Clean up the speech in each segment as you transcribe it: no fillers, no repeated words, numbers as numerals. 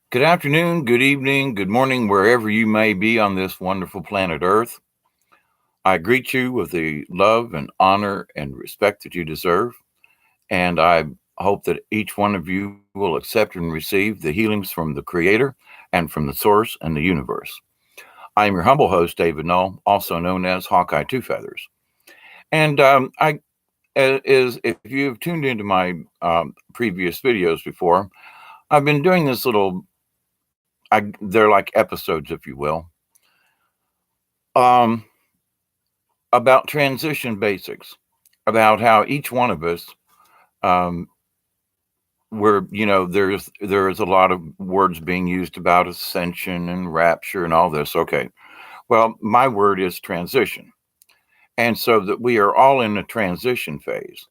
Good afternoon, good evening, good morning, wherever you may be on this wonderful planet Earth. I greet you with the love and honor and respect that you deserve. And I hope that each one of you will accept and receive the healings from the Creator and from the Source and the universe. I am your humble host, David Null, also known as Hawkeye Two Feathers. And if you've tuned into my previous videos before, I've been doing this little, they're like episodes, if you will, um, about transition basics, about how each one of us, um, there is a lot of words being used about ascension and rapture and all this. Okay, well, my word is transition, and so that we are all in a transition phase.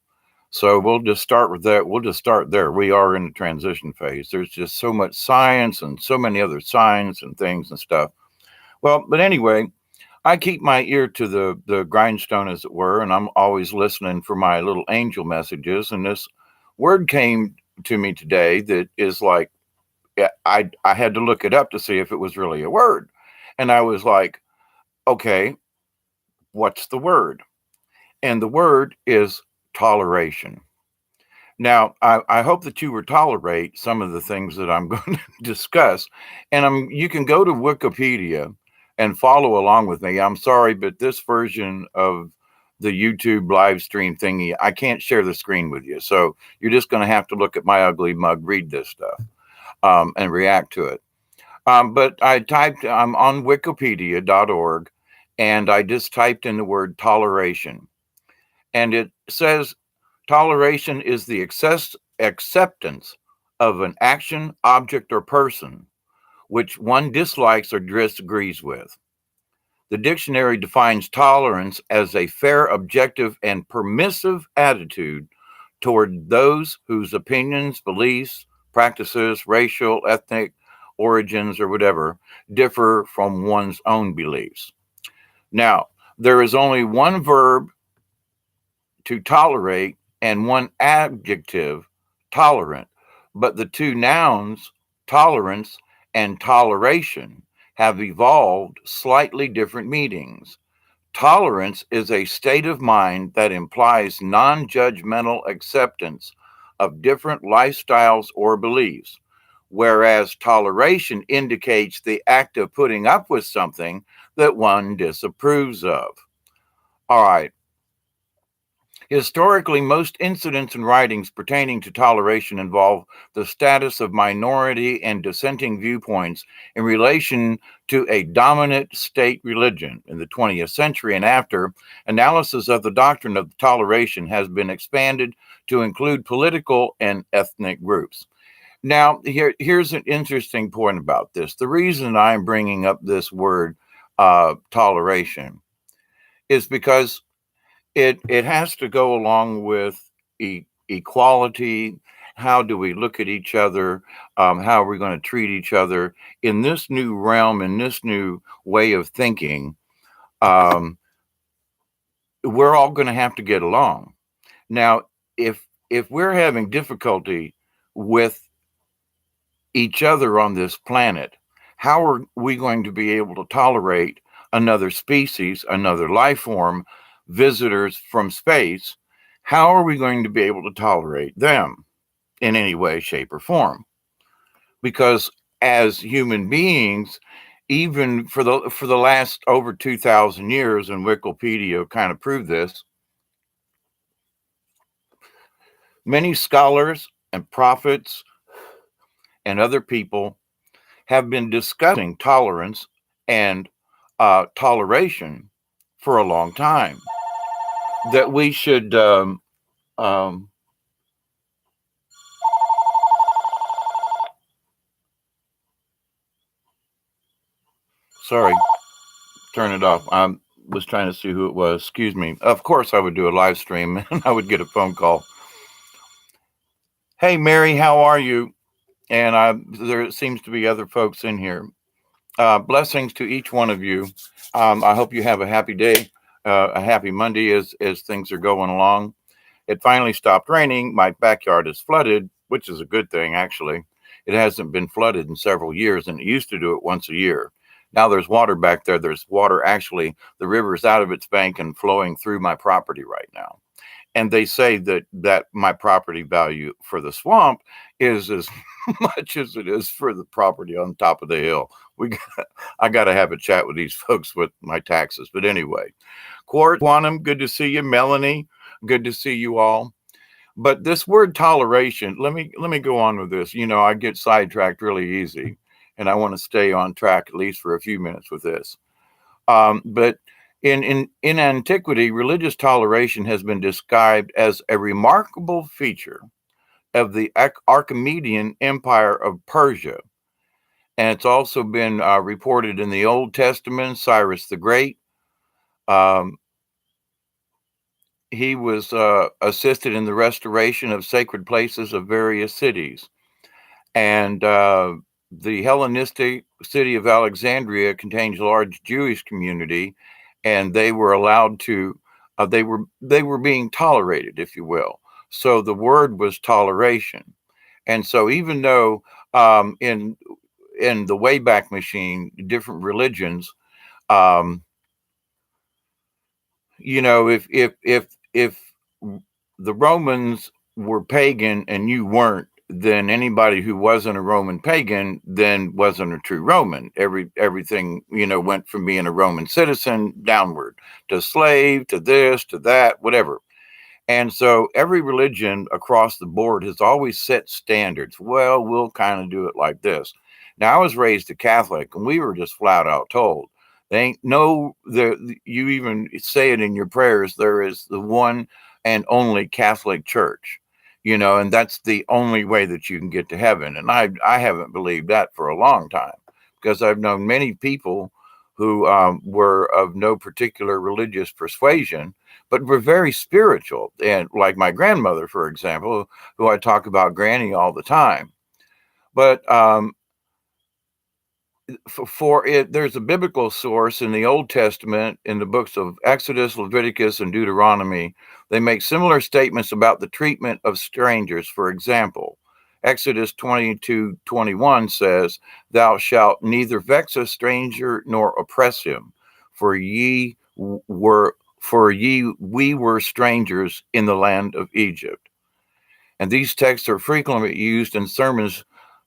So we'll just start with that. We'll just start there. We are in the transition phase. There's just so much science and so many other signs and things and stuff. Well, but anyway, I keep my ear to the grindstone, as it were, and I'm always listening for my little angel messages. And this word came to me today that is like, I had to look it up to see if it was really a word, and I was like, okay, what's the word? And the word is toleration. Now, I hope that you will tolerate some of the things that I'm going to discuss. And you can go to Wikipedia and follow along with me. I'm sorry, but this version of the YouTube live stream thingy, I can't share the screen with you. So you're just going to have to look at my ugly mug, read this stuff, and react to it. But I'm on wikipedia.org, and I just typed in the word toleration. And it says toleration is the acceptance of an action, object, or person which one dislikes or disagrees with. The dictionary defines tolerance as a fair, objective, and permissive attitude toward those whose opinions, beliefs, practices, racial, ethnic origins, or whatever differ from one's own beliefs. Now, there is only one verb to tolerate and one adjective, tolerant, but the two nouns, tolerance and toleration, have evolved slightly different meanings. Tolerance is a state of mind that implies non judgmental acceptance of different lifestyles or beliefs, whereas toleration indicates the act of putting up with something that one disapproves of. All right. Historically, most incidents and writings pertaining to toleration involve the status of minority and dissenting viewpoints in relation to a dominant state religion. In the 20th century and after, analysis of the doctrine of toleration has been expanded to include political and ethnic groups. Now, here's an interesting point about this. The reason I'm bringing up this word, toleration, is because it has to go along with equality. How do we look at each other? How are we going to treat each other in this new realm, in this new way of thinking? Um, we're all going to have to get along. Now, if we're having difficulty with each other on this planet, how are we going to be able to tolerate another species, another life form, visitors from space? How are we going to be able to tolerate them in any way, shape, or form? Because as human beings, even for the last over 2,000 years, and Wikipedia kind of proved this, many scholars and prophets and other people have been discussing tolerance and toleration for a long time. That we should, um, sorry, turn it off. I was trying to see who it was. Excuse me. Of course, I would do a live stream and I would get a phone call. Hey, Mary, how are you? And there seems to be other folks in here. Blessings to each one of you. I hope you have a happy day, a happy Monday as things are going along. It finally stopped raining. My backyard is flooded, which is a good thing, actually. It hasn't been flooded in several years, and it used to do it once a year. Now there's water back there. There's water actually, the river's out of its bank and flowing through my property right now. And they say that my property value for the swamp is as much as it is for the property on top of the hill. I got to have a chat with these folks with my taxes. But anyway, Quantum, good to see you. Melanie, good to see you all. But this word toleration, let me go on with this. I get sidetracked really easy, and I want to stay on track at least for a few minutes with this. But in antiquity, religious toleration has been described as a remarkable feature of the Archimedean Empire of Persia. And it's also been reported in the Old Testament. Cyrus the Great, um, he was assisted in the restoration of sacred places of various cities. And the Hellenistic city of Alexandria contains a large Jewish community, and they were allowed to, they were being tolerated, if you will. So the word was toleration. And so even though in the Wayback Machine, different religions, um, if the Romans were pagan and you weren't, then anybody who wasn't a Roman pagan then wasn't a true Roman. Everything went from being a Roman citizen downward to slave to this to that, whatever. And so every religion across the board has always set standards. Well, we'll kind of do it like this. Now, I was raised a Catholic, and we were just flat out told, they ain't you even say it in your prayers, there is the one and only Catholic Church, and that's the only way that you can get to heaven. And I haven't believed that for a long time, because I've known many people who were of no particular religious persuasion, but were very spiritual. And like my grandmother, for example, who I talk about Granny all the time. But for it, there's a biblical source in the Old Testament, in the books of Exodus, Leviticus, and Deuteronomy. They make similar statements about the treatment of strangers. For example, Exodus 22:21 says, "Thou shalt neither vex a stranger nor oppress him, for we were strangers in the land of Egypt." And these texts are frequently used in sermons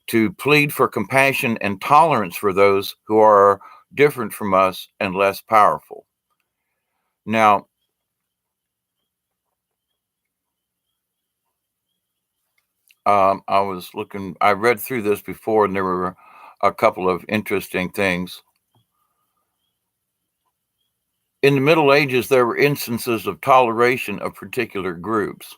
to plead for compassion and tolerance for those who are different from us and less powerful. Now, I read through this before, and there were a couple of interesting things. In the Middle Ages, there were instances of toleration of particular groups.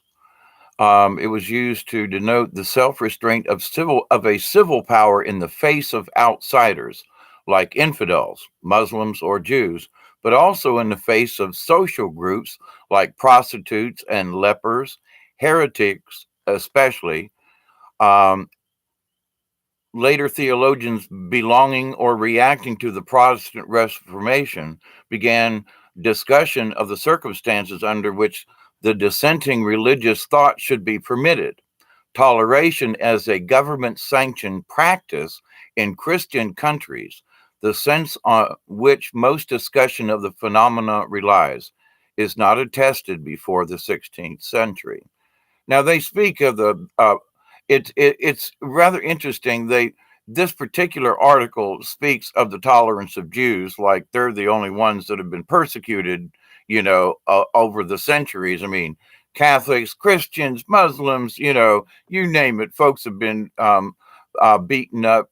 It was used to denote the self-restraint of a civil power in the face of outsiders, like infidels, Muslims, or Jews, but also in the face of social groups like prostitutes and lepers, heretics especially. Um, Later theologians belonging or reacting to the Protestant Reformation began discussion of the circumstances under which the dissenting religious thought should be permitted. Toleration as a government sanctioned practice in Christian countries, the sense on which most discussion of the phenomena relies, is not attested before the 16th century. Now they speak of it's rather interesting. This particular article speaks of the tolerance of Jews like they're the only ones that have been persecuted, over the centuries. I mean, Catholics, Christians, Muslims, you name it. Folks have been beaten up,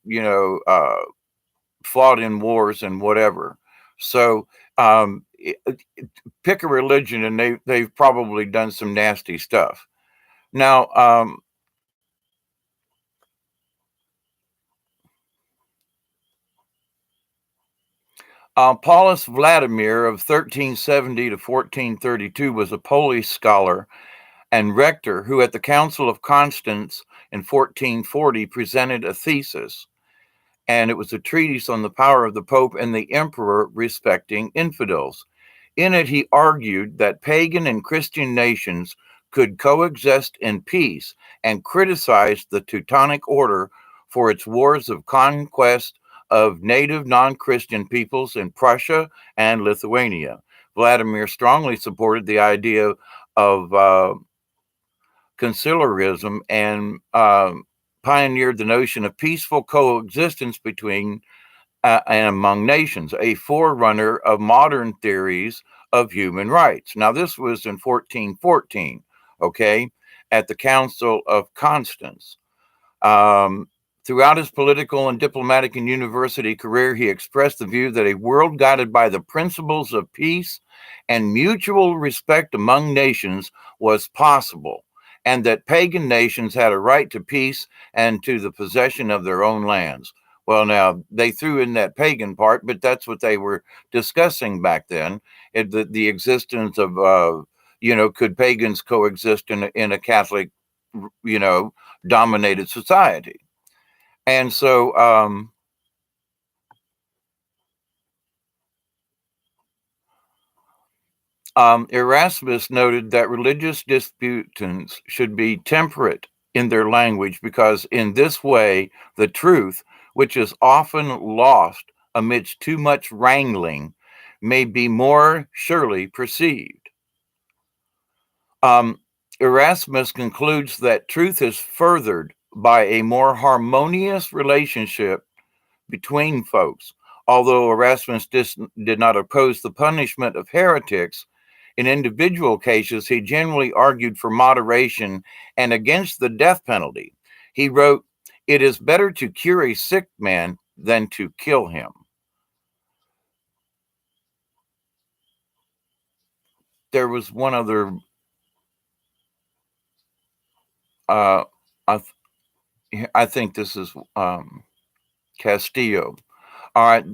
fought in wars and whatever. So pick a religion, and they've probably done some nasty stuff. Now, Paulus Vladimir of 1370 to 1432 was a Polish scholar and rector who, at the Council of Constance in 1440, presented a thesis, and it was a treatise on the power of the Pope and the Emperor respecting infidels. In it, he argued that pagan and Christian nations could coexist in peace, and criticized the Teutonic Order for its wars of conquest of native non-Christian peoples in Prussia and Lithuania. Vladimir strongly supported the idea of conciliarism and pioneered the notion of peaceful coexistence between and among nations, a forerunner of modern theories of human rights. Now, this was in 1414, okay, at the Council of Constance. Um, Throughout his political and diplomatic and university career, he expressed the view that a world guided by the principles of peace and mutual respect among nations was possible, and that pagan nations had a right to peace and to the possession of their own lands. Well, now they threw in that pagan part, but that's what they were discussing back then: the existence of, could pagans coexist in a Catholic, you know, dominated society? And so Erasmus noted that religious disputants should be temperate in their language because, in this way, the truth, which is often lost amidst too much wrangling, may be more surely perceived. Um, Erasmus concludes that truth is furthered by a more harmonious relationship between folks. Although Erasmus did not oppose the punishment of heretics, in individual cases, he generally argued for moderation and against the death penalty. He wrote, "It is better to cure a sick man than to kill him." There was one other, uh, I, I think this is Castillo. All right,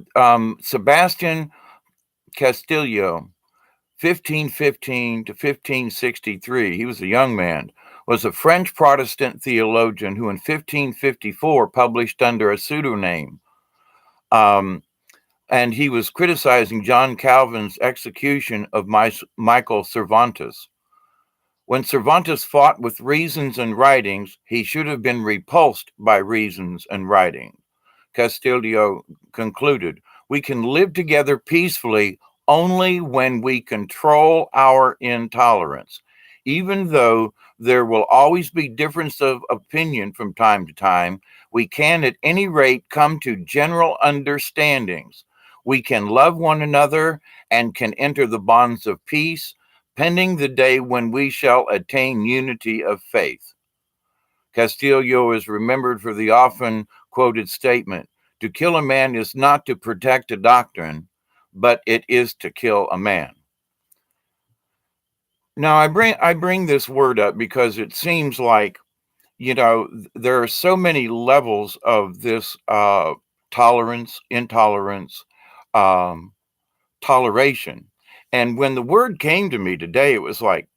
Sebastian Castillo, 1515 to 1563, he was a young man, was a French Protestant theologian who in 1554 published under a pseudonym. And he was criticizing John Calvin's execution of Michael Cervantes. When Cervantes fought with reasons and writings, he should have been repulsed by reasons and writing. Castillo concluded, "We can live together peacefully only when we control our intolerance. Even though there will always be difference of opinion from time to time, we can at any rate come to general understandings. We can love one another and can enter the bonds of peace, pending the day when we shall attain unity of faith." Castillo is remembered for the often quoted statement, "To kill a man is not to protect a doctrine, but it is to kill a man." Now, I bring this word up because it seems like, there are so many levels of this tolerance, intolerance, um, toleration. And when the word came to me today, it was like,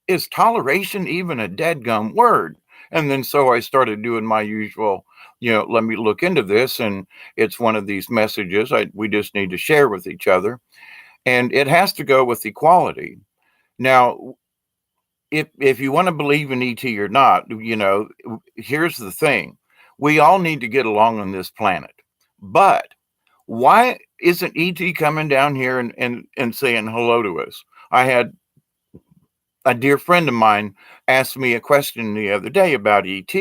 is toleration even a deadgum word? And then so I started doing my usual, let me look into this. And it's one of these messages we just need to share with each other. And it has to go with equality. Now, if you want to believe in ET or not, here's the thing. We all need to get along on this planet. But why isn't ET coming down here and saying hello to us? I had a dear friend of mine asked me a question the other day about ET.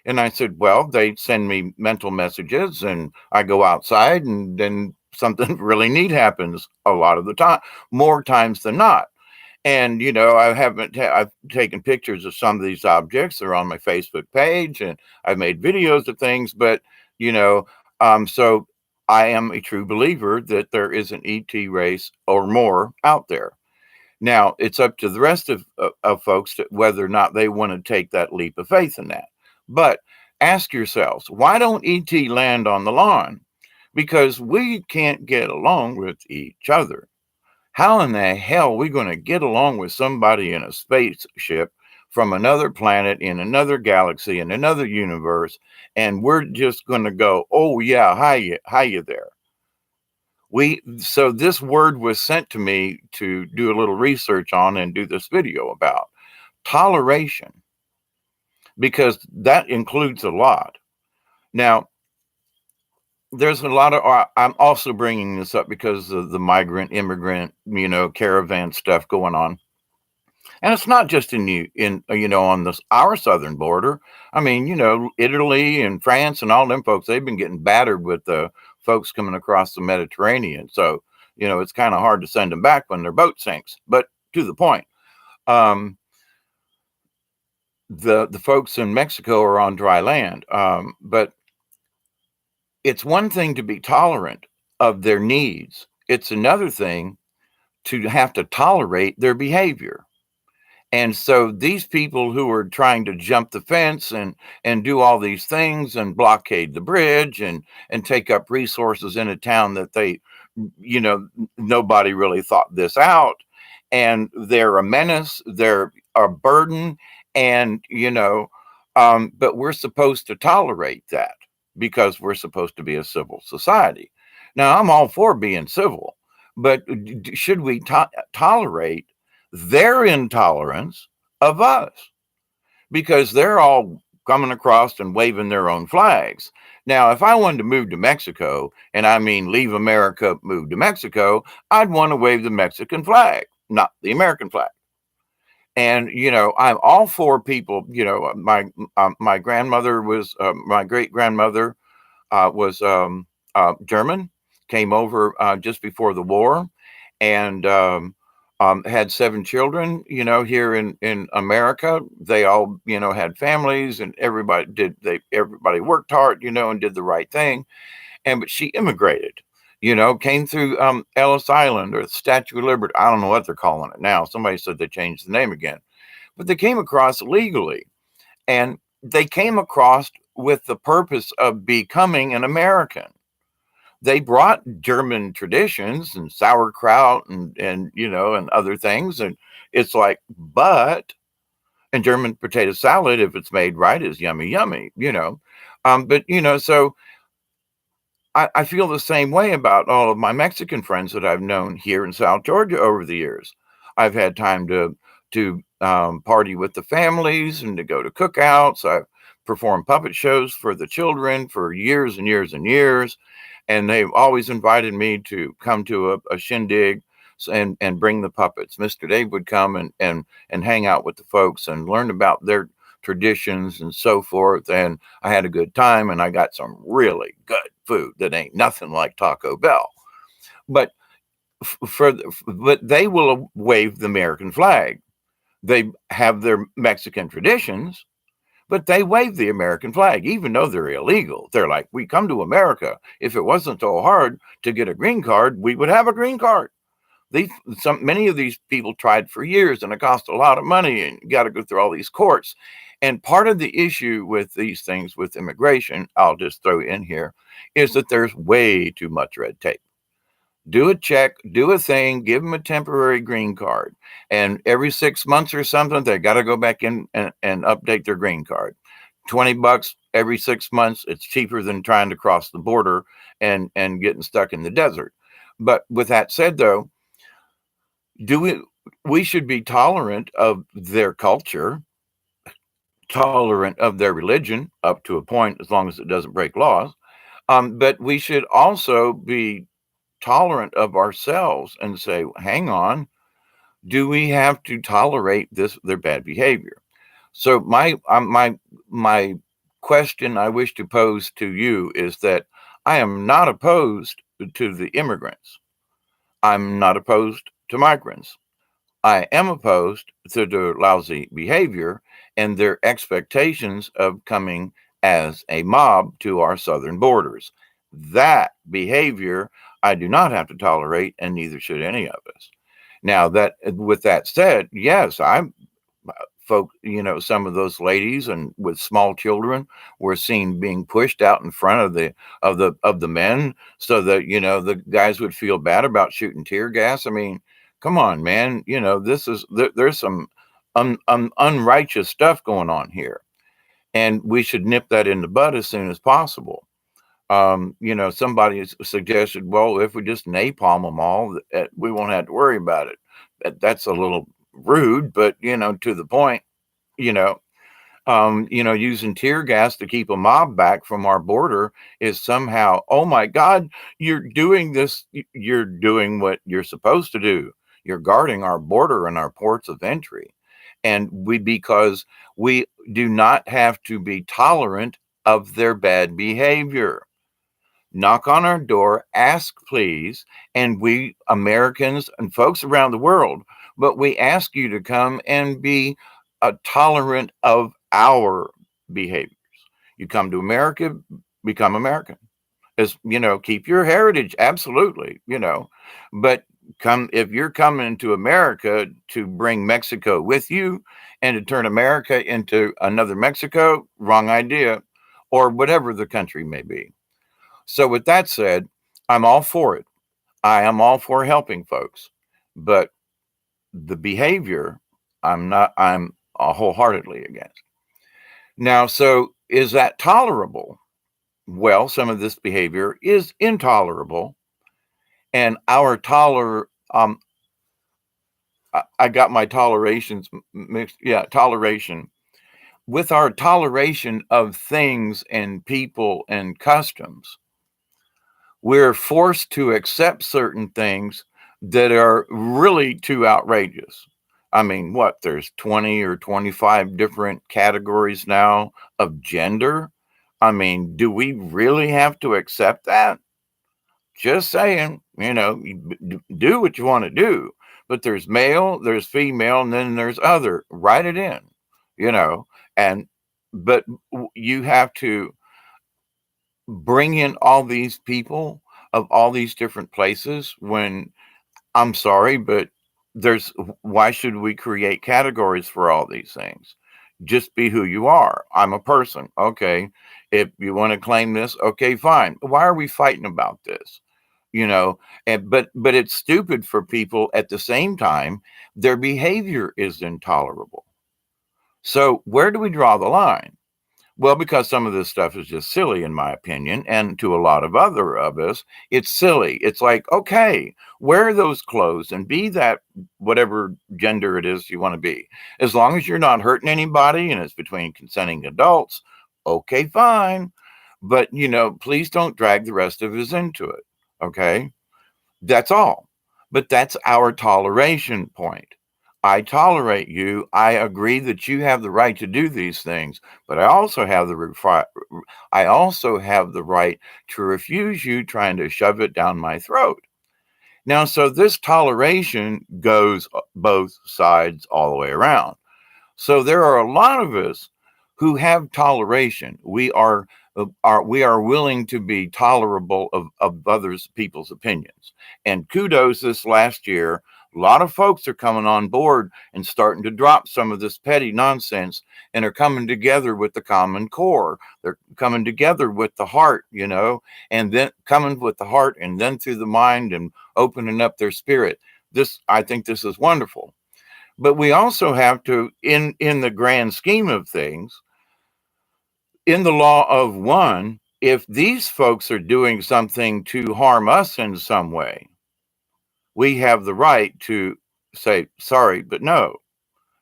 And I said, well, they send me mental messages and I go outside and then something really neat happens a lot of the time, more times than not. And, I've taken pictures of some of these objects. They're on my Facebook page and I've made videos of things. But, so I am a true believer that there is an ET race or more out there. Now, it's up to the rest of folks whether or not they want to take that leap of faith in that. But ask yourselves, why don't ET land on the lawn? Because we can't get along with each other. How in the hell are we going to get along with somebody in a spaceship from another planet, in another galaxy, in another universe, and we're just going to go, oh, yeah, hi you there? So this word was sent to me to do a little research on and do this video about toleration, because that includes a lot. Now, there's a lot of, I'm also bringing this up because of the migrant, immigrant, caravan stuff going on. And it's not just on this our southern border. I mean, Italy and France and all them folks, they've been getting battered with the folks coming across the Mediterranean. So, it's kind of hard to send them back when their boat sinks. But to the point, um, the folks in Mexico are on dry land. But it's one thing to be tolerant of their needs. It's another thing to have to tolerate their behavior. And so these people who are trying to jump the fence and do all these things and blockade the bridge and take up resources in a town that nobody really thought this out, and they're a menace, they're a burden, and but we're supposed to tolerate that because we're supposed to be a civil society. Now, I'm all for being civil, but should we tolerate their intolerance of us? Because they're all coming across and waving their own flags. Now, if I wanted to move to Mexico, and I mean leave America, move to Mexico, I'd want to wave the Mexican flag, not the American flag. And I'm all for people. My grandmother was my great grandmother was German, came over just before the war, and had 7 children. Here in America, they all had families, and everybody worked hard, and did the right thing. But she immigrated. Came through Ellis Island or the Statue of Liberty. I don't know what they're calling it now. Somebody said they changed the name again, but they came across legally, and they came across with the purpose of becoming an American. They brought German traditions and sauerkraut and other things, and it's like, and German potato salad, if it's made right, is yummy, yummy. But so I feel the same way about all of my Mexican friends that I've known here in South Georgia over the years. I've had time to party with the families and to go to cookouts. I've performed puppet shows for the children for years and years and years, and they've always invited me to come to a shindig and bring the puppets. Mr. Dave would come and hang out with the folks and learn about their traditions and so forth. And I had a good time, and I got some really good food that ain't nothing like Taco Bell. But but they will wave the American flag. They have their Mexican traditions, but they wave the American flag, even though they're illegal. They're like, we come to America. If it wasn't so hard to get a green card, we would have a green card. Many of these people tried for years, and it cost a lot of money, and you got to go through all these courts. And part of the issue with these things with immigration, I'll just throw in here, is that there's way too much red tape. Do a check, do a thing, give them a temporary green card. And every 6 months or something, they got to go back in and update their green card. $20 every 6 months. It's cheaper than trying to cross the border and getting stuck in the desert. But with that said, though, we should be tolerant of their culture, tolerant of their religion up to a point, as long as it doesn't break laws. But we should also be tolerant of ourselves and say, hang on, do we have to tolerate their bad behavior? So my question I wish to pose to you is that I am not opposed to the immigrants. I'm not opposed to migrants. I am opposed to their lousy behavior and their expectations of coming as a mob to our southern borders. That behavior I do not have to tolerate, and neither should any of us. Now, with that said, yes, some of those ladies and with small children were seen being pushed out in front of the men, so that the guys would feel bad about shooting tear gas. I mean, come on, man. There's some unrighteous stuff going on here, and we should nip that in the bud as soon as possible. Somebody suggested, well, if we just napalm them all, we won't have to worry about it. That's a little rude, but to the point. You know, Using tear gas to keep a mob back from our border is somehow, oh my God, you're doing this. You're doing what you're supposed to do. You're guarding our border and our ports of entry. And because we do not have to be tolerant of their bad behavior. Knock on our door, ask please, and we Americans and folks around the world, but we ask you to come and be tolerant of our behaviors. You come to America, become American. As keep your heritage, absolutely, but come if you're coming to America to bring Mexico with you and to turn America into another Mexico, wrong idea, or whatever the country may be. So, with that said, I'm all for it. I am all for helping folks, but the behavior, I'm wholeheartedly against. Now, so is that tolerable? Well, some of this behavior is intolerable, and our I got my tolerations mixed. Yeah, toleration. With our toleration of things and people and customs, we're forced to accept certain things that are really too outrageous. I mean, what, there's 20 or 25 different categories now of gender. I mean, do we really have to accept that? Just saying, do what you want to do. But there's male, there's female, and then there's other. Write it in, you know, and but you have to bring in all these people of all these different places when I'm sorry, but there's why should we create categories for all these things? Just be who you are. I'm a person. Okay. If you want to claim this, okay, fine. Why are we fighting about this? And but it's stupid for people at the same time, their behavior is intolerable. So where do we draw the line? Well, because some of this stuff is just silly, in my opinion, and to a lot of other of us, it's silly. It's like, okay, wear those clothes and be that whatever gender it is you want to be. As long as you're not hurting anybody and it's between consenting adults, okay, fine. But, please don't drag the rest of us into it. Okay. That's all. But that's our toleration point. I tolerate you. I agree that you have the right to do these things, but I also have the right to refuse you trying to shove it down my throat. Now, so this toleration goes both sides all the way around. So there are a lot of us who have toleration. We are willing to be tolerable of others people's opinions. And kudos, this last year, a lot of folks are coming on board and starting to drop some of this petty nonsense and are coming together with the common core. They're coming together with the heart, and then coming with the heart and then through the mind and opening up their spirit. I think this is wonderful. But we also have to, in the grand scheme of things, in the law of one, if these folks are doing something to harm us in some way, we have the right to say, sorry, but no.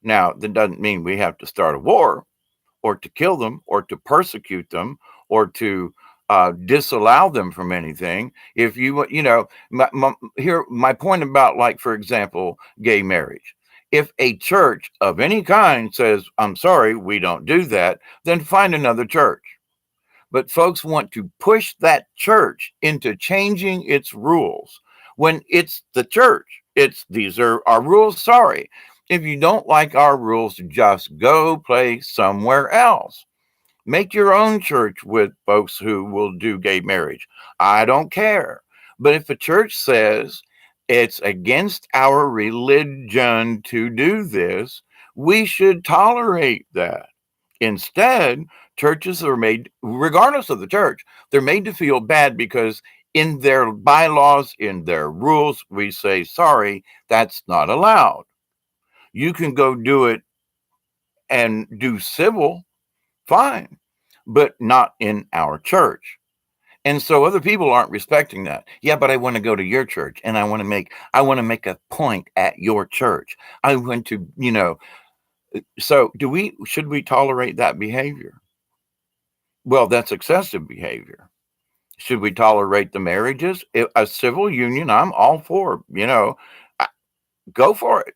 Now, that doesn't mean we have to start a war or to kill them or to persecute them or to disallow them from anything. If my point about, like, for example, gay marriage. If a church of any kind says, I'm sorry, we don't do that, then find another church. But folks want to push that church into changing its rules when it's the church. These are our rules. Sorry. If you don't like our rules, just go play somewhere else. Make your own church with folks who will do gay marriage. I don't care. But if a church says it's against our religion to do this, we should tolerate that. Instead, churches are made, regardless of the church, they're made to feel bad because in their bylaws, in their rules, we say, sorry, that's not allowed. You can go do it and do civil, fine, but not in our church. And so other people aren't respecting that. Yeah, but I want to go to your church and I want to make a point at your church. I want to, So should we tolerate that behavior? Well, that's excessive behavior. Should we tolerate the marriages? A civil union, I'm all for, I- go for it.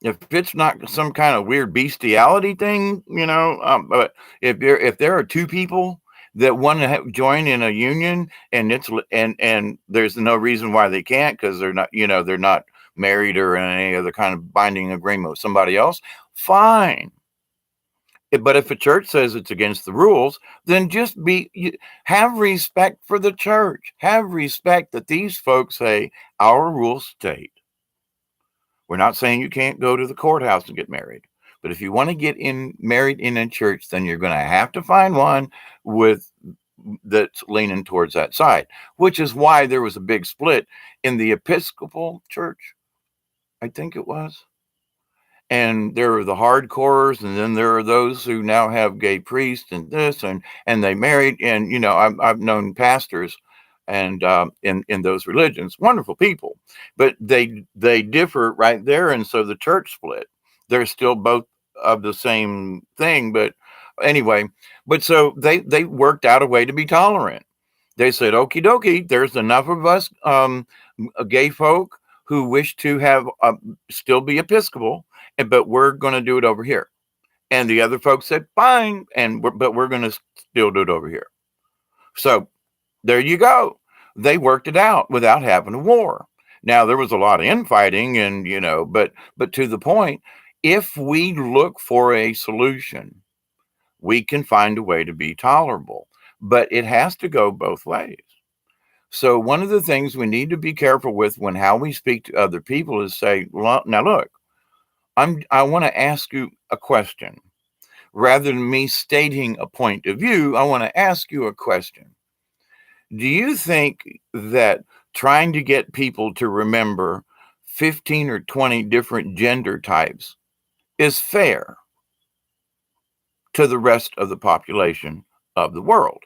If it's not some kind of weird bestiality thing, but if there are two people that want to join in a union, and there's no reason why they can't, because they're not married or in any other kind of binding agreement with somebody else, fine. But if a church says it's against the rules, then have respect for the church. Have respect that these folks say our rules state. We're not saying you can't go to the courthouse and get married, but if you want to get in married in a church, then you're going to have to find one with that's leaning towards that side, which is why there was a big split in the Episcopal Church, I think it was. And there are the hardcores, and then there are those who now have gay priests and this, and they married. And I've known pastors, and in those religions, wonderful people, but they differ right there, and so the church split. They're still both of the same thing, but anyway, but so they worked out a way to be tolerant. They said, "Okie dokie, there's enough of us gay folk who wish to have still be Episcopal, but we're going to do it over here." And the other folks said, "Fine, but we're going to still do it over here." So there you go. They worked it out without having a war. Now there was a lot of infighting, and but to the point, if we look for a solution, we can find a way to be tolerable, but it has to go both ways. So one of the things we need to be careful with when how we speak to other people is say, "Well, now look, I want to ask you a question. Rather than me stating a point of view, I want to ask you a question. Do you think that trying to get people to remember 15 or 20 different gender types is fair to the rest of the population of the world?"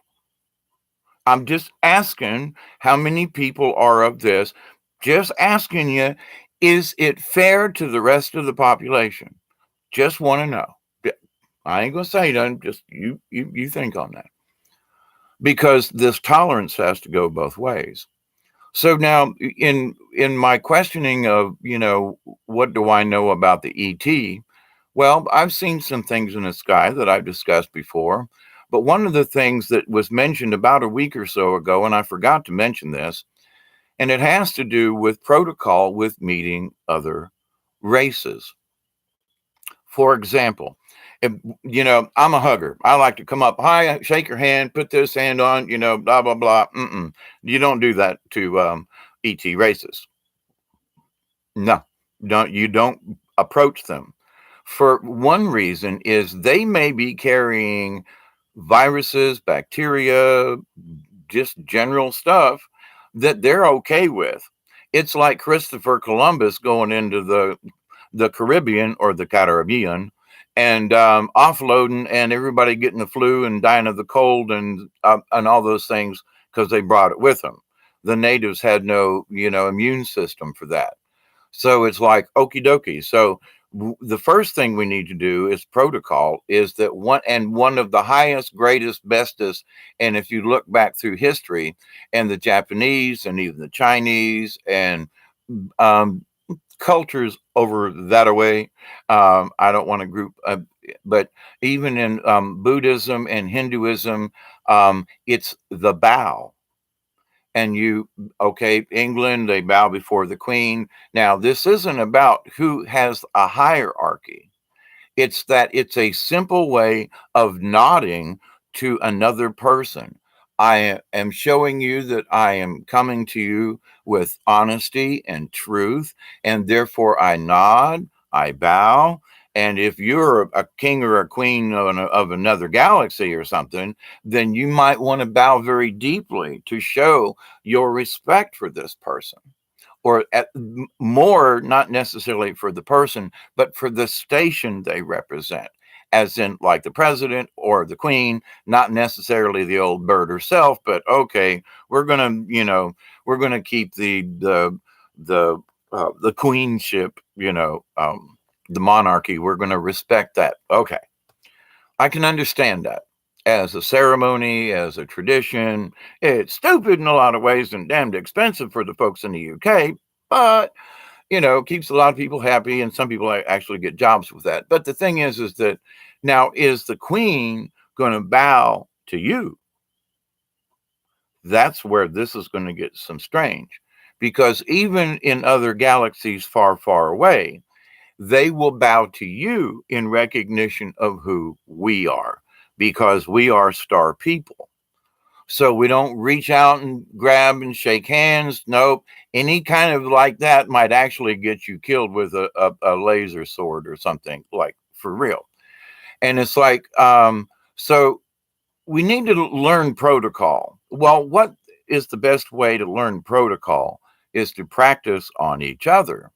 I'm just asking how many people are of this. Just asking you, is it fair to the rest of the population? Just want to know. I ain't gonna say nothing. Just you think on that, because this tolerance has to go both ways. So now, in my questioning of what do I know about the ET? Well, I've seen some things in the sky that I've discussed before, but one of the things that was mentioned about a week or so ago, and I forgot to mention this, and it has to do with protocol with meeting other races. For example, if, I'm a hugger. I like to come up, hi, shake your hand, put this hand on, blah, blah, blah. You don't do that to ET races. No, you don't approach them. For one reason is they may be carrying viruses, bacteria, just general stuff that they're okay with. It's like Christopher Columbus going into the Caribbean or the Caribbean and offloading, and everybody getting the flu and dying of the cold and all those things because they brought it with them. The natives had no immune system for that. So it's like okie dokie. So the first thing we need to do is protocol is that one of the highest, greatest, bestest. And if you look back through history, and the Japanese and even the Chinese and um, cultures over that away, I don't want to group, but even in Buddhism and Hinduism, it's the bow. And okay, England, they bow before the queen. Now, this isn't about who has a hierarchy. It's that it's a simple way of nodding to another person. I am showing you that I am coming to you with honesty and truth, and therefore I nod, I bow. And if you're a king or a queen of another galaxy or something, then you might want to bow very deeply to show your respect for this person, or more, not necessarily for the person, but for the station they represent, as in like the president or the queen, not necessarily the old bird herself, but okay, we're gonna keep the queenship, the monarchy. We're going to respect that. Okay. I can understand that as a ceremony, as a tradition. It's stupid in a lot of ways and damned expensive for the folks in the UK, but keeps a lot of people happy, and some people actually get jobs with that. But the thing is that now, is the Queen going to bow to you? That's where this is going to get some strange, because even in other galaxies far, far away, they will bow to you in recognition of who we are, because we are star people. So we don't reach out and grab and shake hands. Nope. Any kind of like that might actually get you killed with a laser sword or something, like for real. And it's like, so we need to learn protocol. Well, what is the best way to learn protocol is to practice on each other.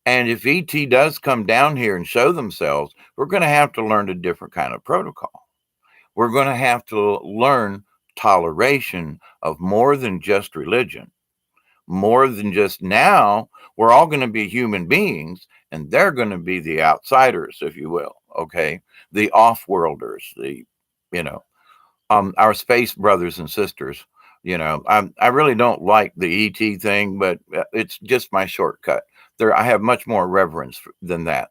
And if ET does come down here and show themselves, we're going to have to learn a different kind of protocol. We're going to have to learn toleration of more than just religion, more than just now. We're all going to be human beings, and they're going to be the outsiders, if you will. Okay. The off-worlders, you know, our space brothers and sisters. I really don't like the ET thing, but it's just my shortcut. I have much more reverence than that.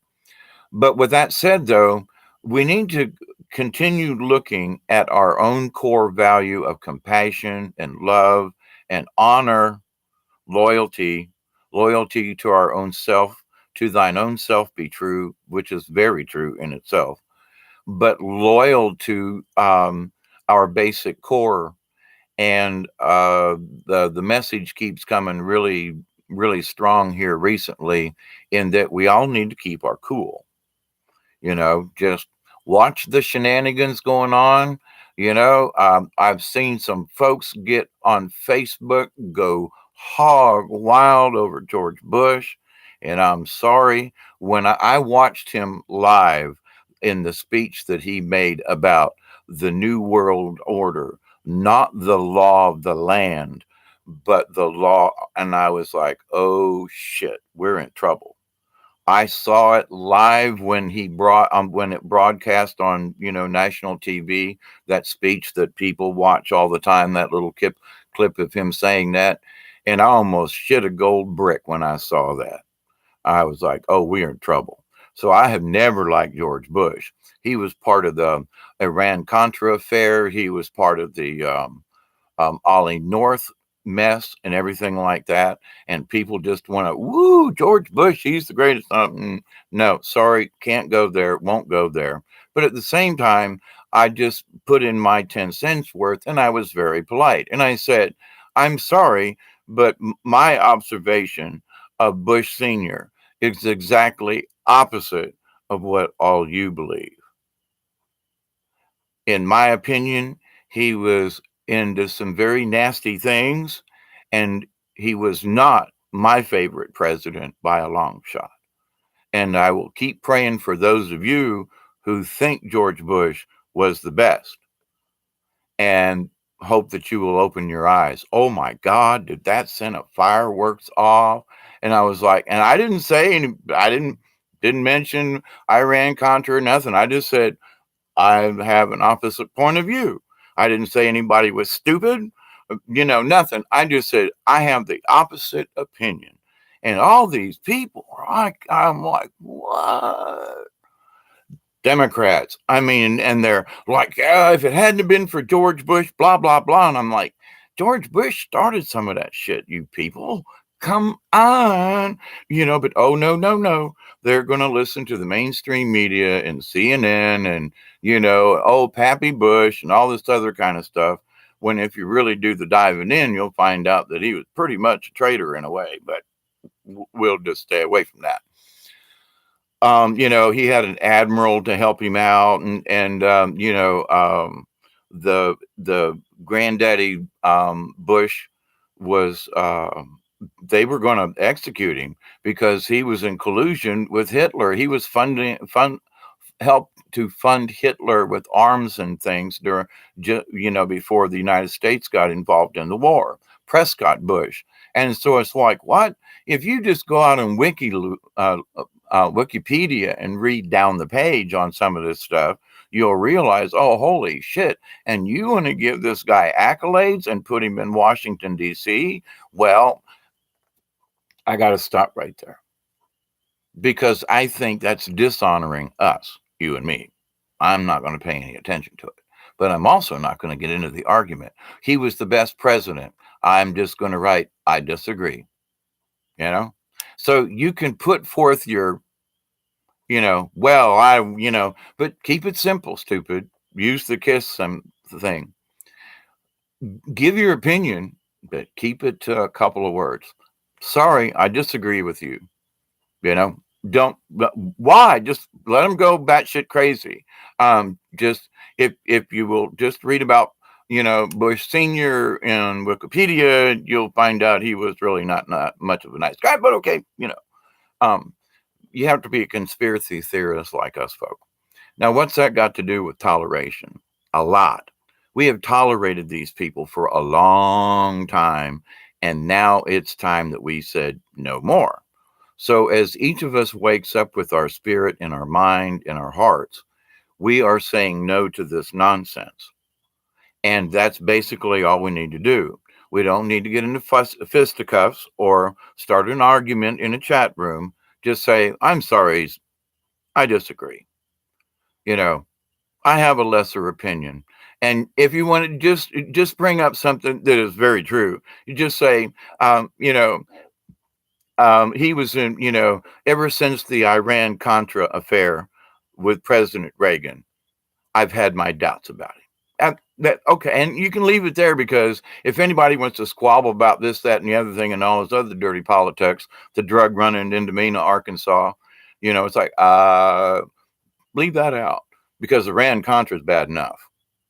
But with that said, though, we need to continue looking at our own core value of compassion and love and honor, loyalty, loyalty to our own self, to thine own self be true, which is very true in itself, but loyal to our basic core. And the message keeps coming really, really strong here recently, in that we all need to keep our cool. Just watch the shenanigans going on. I've seen some folks get on Facebook go hog wild over George Bush. And I'm sorry, when I watched him live in the speech that he made about the New World Order, not the law of the land, but the law. And I was like, oh shit, we're in trouble. I saw it live when when it broadcast on national TV, that speech that people watch all the time, that little clip of him saying that, and I almost shit a gold brick when I saw that. I was like, oh, we're in trouble. So I have never liked George Bush. He was part of the Iran Contra affair. He was part of the Ollie North mess and everything like that. And people just want to, woo, George Bush, he's the greatest. No, sorry, can't go there, won't go there. But at the same time, I just put in my 10 cents worth, and I was very polite. And I said, I'm sorry, but my observation of Bush Sr. is exactly opposite of what all you believe. In my opinion, he was into some very nasty things, and he was not my favorite president by a long shot. And I will keep praying for those of you who think George Bush was the best, and hope that you will open your eyes. Oh my God, did that send a fireworks off? And I was like, and I didn't say I didn't mention Iran Contra or nothing. I just said, I have an opposite point of view. I didn't say anybody was stupid, nothing. I just said, I have the opposite opinion. And all these people are like, I'm like, what? Democrats. I mean, and they're like, if it hadn't been for George Bush, blah, blah, blah. And I'm like, George Bush started some of that shit, you people. Come on. But oh, no, no, no. They're going to listen to the mainstream media and CNN and, oh, Pappy Bush and all this other kind of stuff. When if you really do the diving in, you'll find out that he was pretty much a traitor in a way, but we'll just stay away from that. He had an admiral to help him out, and the granddaddy Bush was they were going to execute him because he was in collusion with Hitler. He was helped to fund Hitler with arms and things during, before the United States got involved in the war. Prescott Bush. And so it's like, what? If you just go out and Wikipedia and read down the page on some of this stuff, you'll realize, oh, holy shit. And you want to give this guy accolades and put him in Washington, D.C.? Well, I got to stop right there because I think that's dishonoring us, you and me. I'm not going to pay any attention to it. But I'm also not going to get into the argument. He was the best president. I'm just going to write, I disagree. You know? So you can put forth your, but keep it simple, stupid. Use the kiss thing. Give your opinion, but keep it to a couple of words. Sorry, I disagree with you. Don't. Why? Just let them go batshit crazy. Just if you will just read about Bush Senior in Wikipedia, you'll find out he was really not much of a nice guy. But okay, you have to be a conspiracy theorist like us folk. Now, what's that got to do with toleration? A lot. We have tolerated these people for a long time, and now it's time that we said no more. So as each of us wakes up with our spirit and our mind and our hearts, we are saying no to this nonsense. And that's basically all we need to do. We don't need to get into fisticuffs or start an argument in a chat room. Just say, I'm sorry, I disagree. I have a lesser opinion. And if you want to just bring up something that is very true, you just say, he was in, ever since the Iran-Contra affair with President Reagan, I've had my doubts about it. Okay, and you can leave it there because if anybody wants to squabble about this, that, and the other thing and all this other dirty politics, the drug running into Mena, Arkansas, it's like, leave that out because Iran-Contra is bad enough.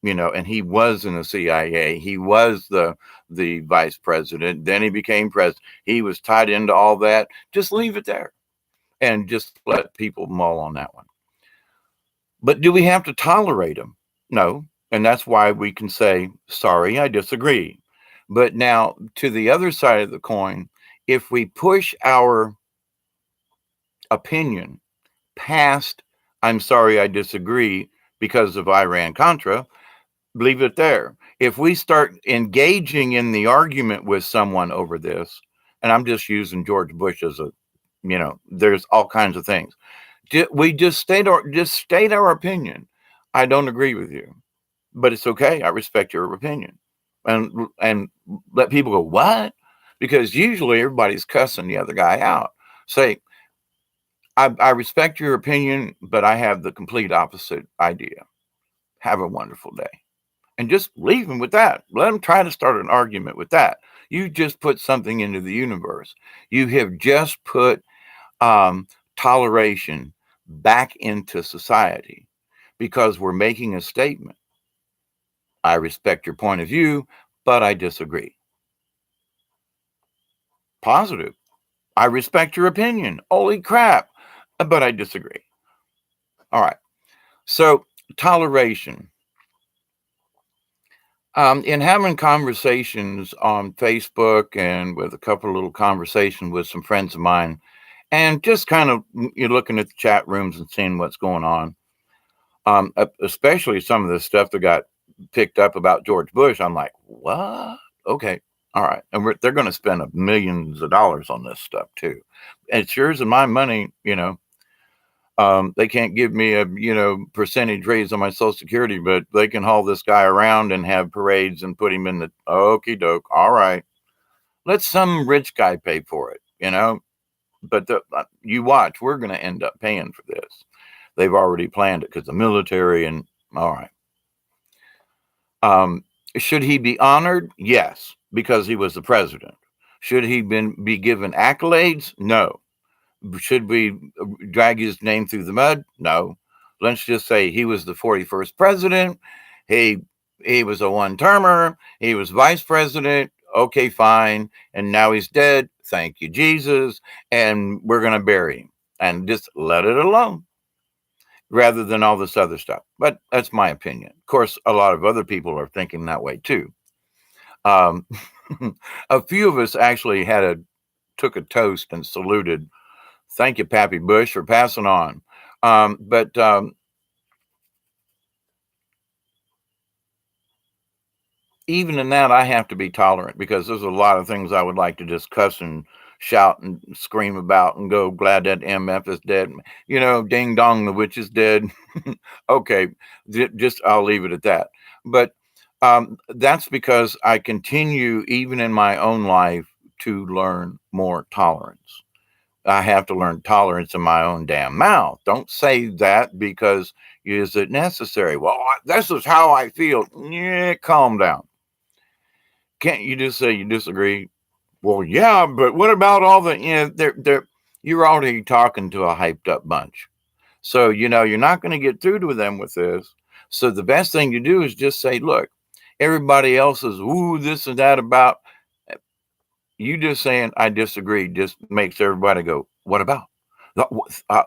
And he was in the CIA. He was the vice president. Then he became president. He was tied into all that. Just leave it there and just let people mull on that one. But do we have to tolerate him? No. And that's why we can say, sorry, I disagree. But now to the other side of the coin, if we push our opinion past, I'm sorry, I disagree because of Iran-Contra, leave it there. If we start engaging in the argument with someone over this, and I'm just using George Bush as there's all kinds of things. We just state our opinion. I don't agree with you, but it's okay. I respect your opinion, and let people go, what? Because usually everybody's cussing the other guy out. Say, I respect your opinion, but I have the complete opposite idea. Have a wonderful day. And just leave them with that. Let them try to start an argument with that. You just put something into the universe. You have just put toleration back into society because we're making a statement. I respect your point of view, but I disagree. Positive. I respect your opinion. Holy crap, but I disagree. All right. So toleration. In having conversations on Facebook and with a couple of little conversations with some friends of mine, and just kind of you're looking at the chat rooms and seeing what's going on, especially some of the stuff that got picked up about George Bush. I'm like, what? Okay, all right. And they're going to spend millions of dollars on this stuff too. It's yours and my money, they can't give me a percentage raise on my Social Security, but they can haul this guy around and have parades and put him in the okie doke. All right, let some rich guy pay for it, But you watch, we're going to end up paying for this. They've already planned it because the military and all right. Should he be honored? Yes, because he was the president. Should he be given accolades? No. Should we drag his name through the mud? No. Let's just say he was the 41st president. He was a one-termer. He was vice president. Okay, fine. And now he's dead. Thank you, Jesus. And we're going to bury him and just let it alone rather than all this other stuff. But that's my opinion. Of course, a lot of other people are thinking that way too. A few of us actually took a toast and saluted Thank you, Pappy Bush, for passing on. But even in that, I have to be tolerant because there's a lot of things I would like to just cuss and shout and scream about and go, glad that MF is dead. Ding dong, the witch is dead. Okay, just I'll leave it at that. But that's because I continue, even in my own life, to learn more tolerance. I have to learn tolerance in my own damn mouth. Don't say that because is it necessary? Well, this is how I feel. Yeah, calm down. Can't you just say you disagree? Well, yeah, but what about all the they're you're already talking to a hyped up bunch. So, you're not going to get through to them with this. So the best thing to do is just say, look, everybody else is ooh, this and that about you just saying I disagree just makes everybody go, what about?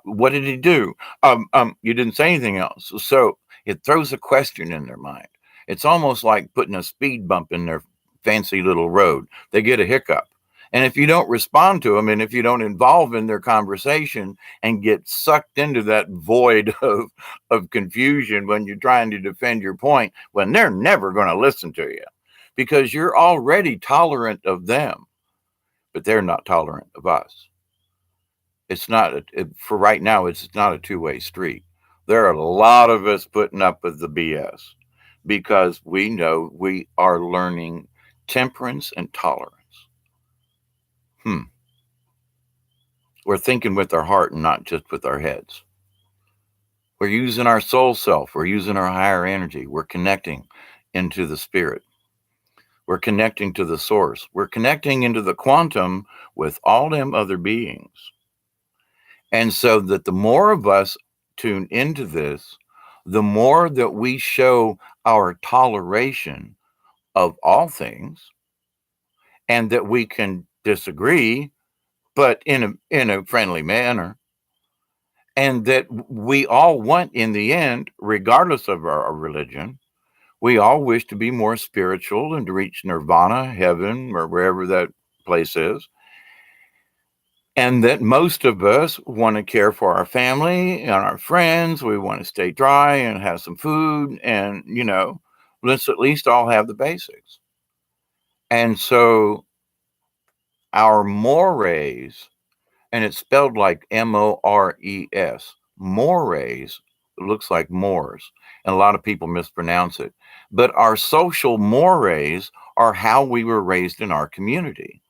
What did he do? You didn't say anything else. So it throws a question in their mind. It's almost like putting a speed bump in their fancy little road. They get a hiccup. And if you don't respond to them and if you don't involve in their conversation and get sucked into that void of confusion when you're trying to defend your point, when they're never going to listen to you because you're already tolerant of them, but they're not tolerant of us. It's not for right now. It's not a two-way street. There are a lot of us putting up with the BS because we know we are learning temperance and tolerance. We're thinking with our heart and not just with our heads. We're using our soul self. We're using our higher energy. We're connecting into the spirit. We're connecting to the source. We're connecting into the quantum with all them other beings. And so that the more of us tune into this, the more that we show our toleration of all things and that we can disagree, but in a friendly manner. And that we all want in the end, regardless of our religion, we all wish to be more spiritual and to reach nirvana, heaven, or wherever that place is. And that most of us want to care for our family and our friends. We want to stay dry and have some food. And, let's at least all have the basics. And so our mores, and it's spelled like Mores, mores looks like Moors. And a lot of people mispronounce it. But our social mores are how we were raised in our community.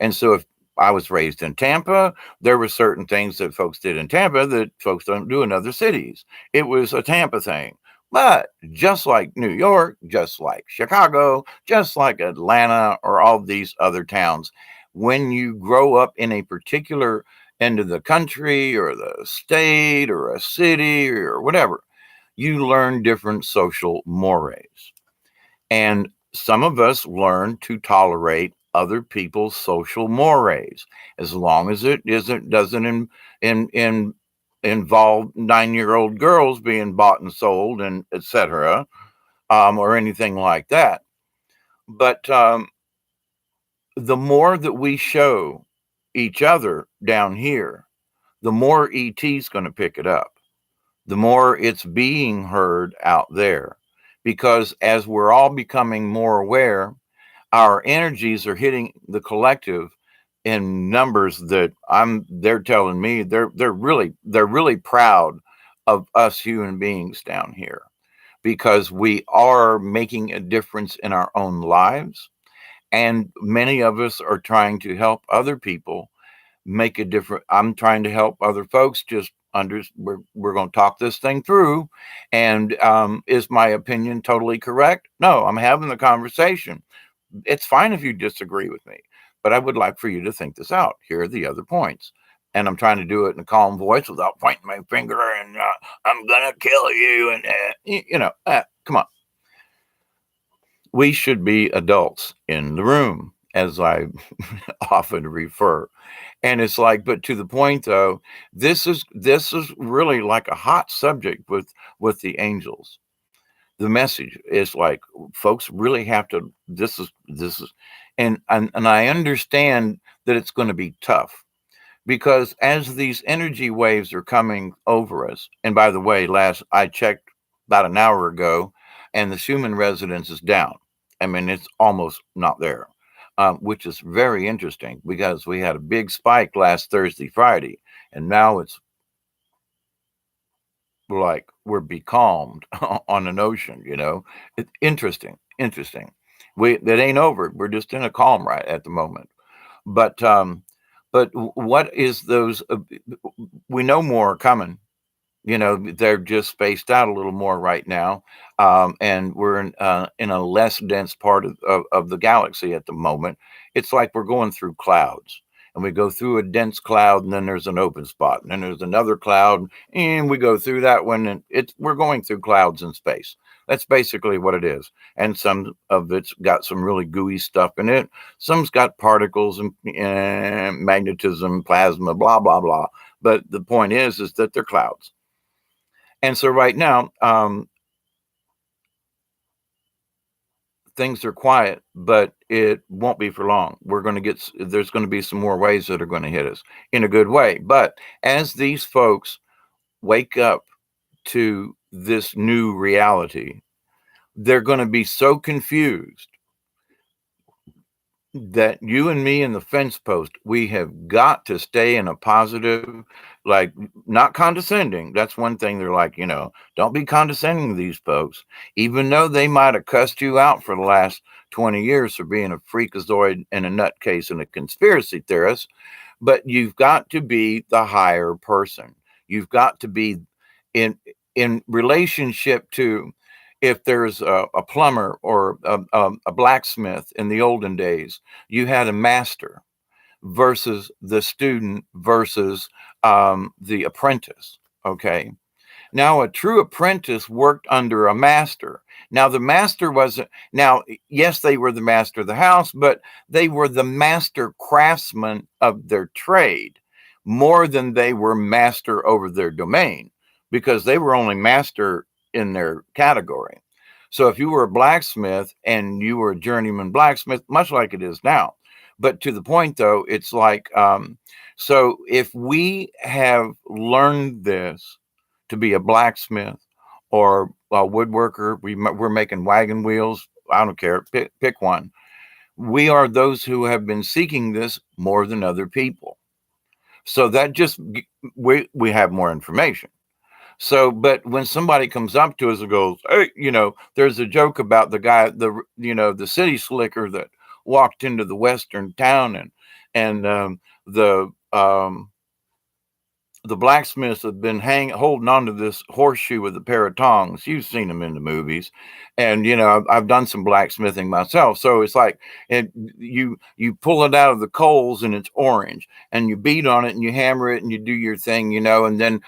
And so if I was raised in Tampa, there were certain things that folks did in Tampa that folks don't do in other cities. It was a Tampa thing. But just like New York, just like Chicago, just like Atlanta or all these other towns, when you grow up in a particular end of the country or the state or a city or whatever, you learn different social mores. And some of us learn to tolerate other people's social mores as long as it doesn't involve 9-year-old girls being bought and sold and etc. Or anything like that. But the more that we show each other down here, the more ET's going to pick it up. The more it's being heard out there. Because as we're all becoming more aware, our energies are hitting the collective in numbers that they're telling me they're really proud of us human beings down here because we are making a difference in our own lives, and many of us are trying to help other people make a difference. I'm trying to help other folks just we're going to talk this thing through. And is my opinion totally correct? No, I'm having the conversation. It's fine if you disagree with me, but I would like for you to think this out. Here are the other points. And I'm trying to do it in a calm voice without pointing my finger and I'm going to kill you. And, come on. We should be adults in the room, as I often refer. And it's like, but to the point though, this is really like a hot subject with the angels. The message is like folks really have to this is and I understand that it's going to be tough because as these energy waves are coming over us, and by the way, last I checked about an hour ago, and the Schumann resonance is down. I mean, it's almost not there, which is very interesting because we had a big spike last Thursday, Friday, and now it's like we're becalmed on an ocean. It's interesting, interesting. We that ain't over. We're just in a calm right at the moment. But what is those? We know more are coming. They're just spaced out a little more right now, and we're in a less dense part of the galaxy at the moment. It's like we're going through clouds, and we go through a dense cloud, and then there's an open spot, and then there's another cloud, and we go through that one, and we're going through clouds in space. That's basically what it is. And some of it's got some really gooey stuff in it. Some's got particles and magnetism, plasma, blah blah blah. But the point is that they're clouds. And so right now, things are quiet, but it won't be for long. There's going to be some more waves that are going to hit us in a good way. But as these folks wake up to this new reality, they're going to be so confused that you and me and the fence post, we have got to stay in a positive, like not condescending. That's one thing they're like, don't be condescending to these folks, even though they might have cussed you out for the last 20 years for being a freakazoid and a nutcase and a conspiracy theorist. But you've got to be the higher person. You've got to be in relationship to, if there's a plumber or a blacksmith in the olden days, you had a master versus the student versus the apprentice. Okay. Now, a true apprentice worked under a master. Now, the master wasn't, now, yes, they were the master of the house, but they were the master craftsman of their trade more than they were master over their domain, because they were only master in their category. So if you were a blacksmith and you were a journeyman blacksmith, much like it is now, but to the point though, it's like, so if we have learned this, to be a blacksmith or a woodworker, we're making wagon wheels. I don't care. Pick one. We are those who have been seeking this more than other people. So that just we have more information. So, but when somebody comes up to us and goes, "Hey, there's a joke about the guy, the city slicker that walked into the western town and the blacksmiths have been holding on to this horseshoe with a pair of tongs. You've seen them in the movies, and I've done some blacksmithing myself. So it's like you pull it out of the coals and it's orange, and you beat on it and you hammer it and you do your thing, and then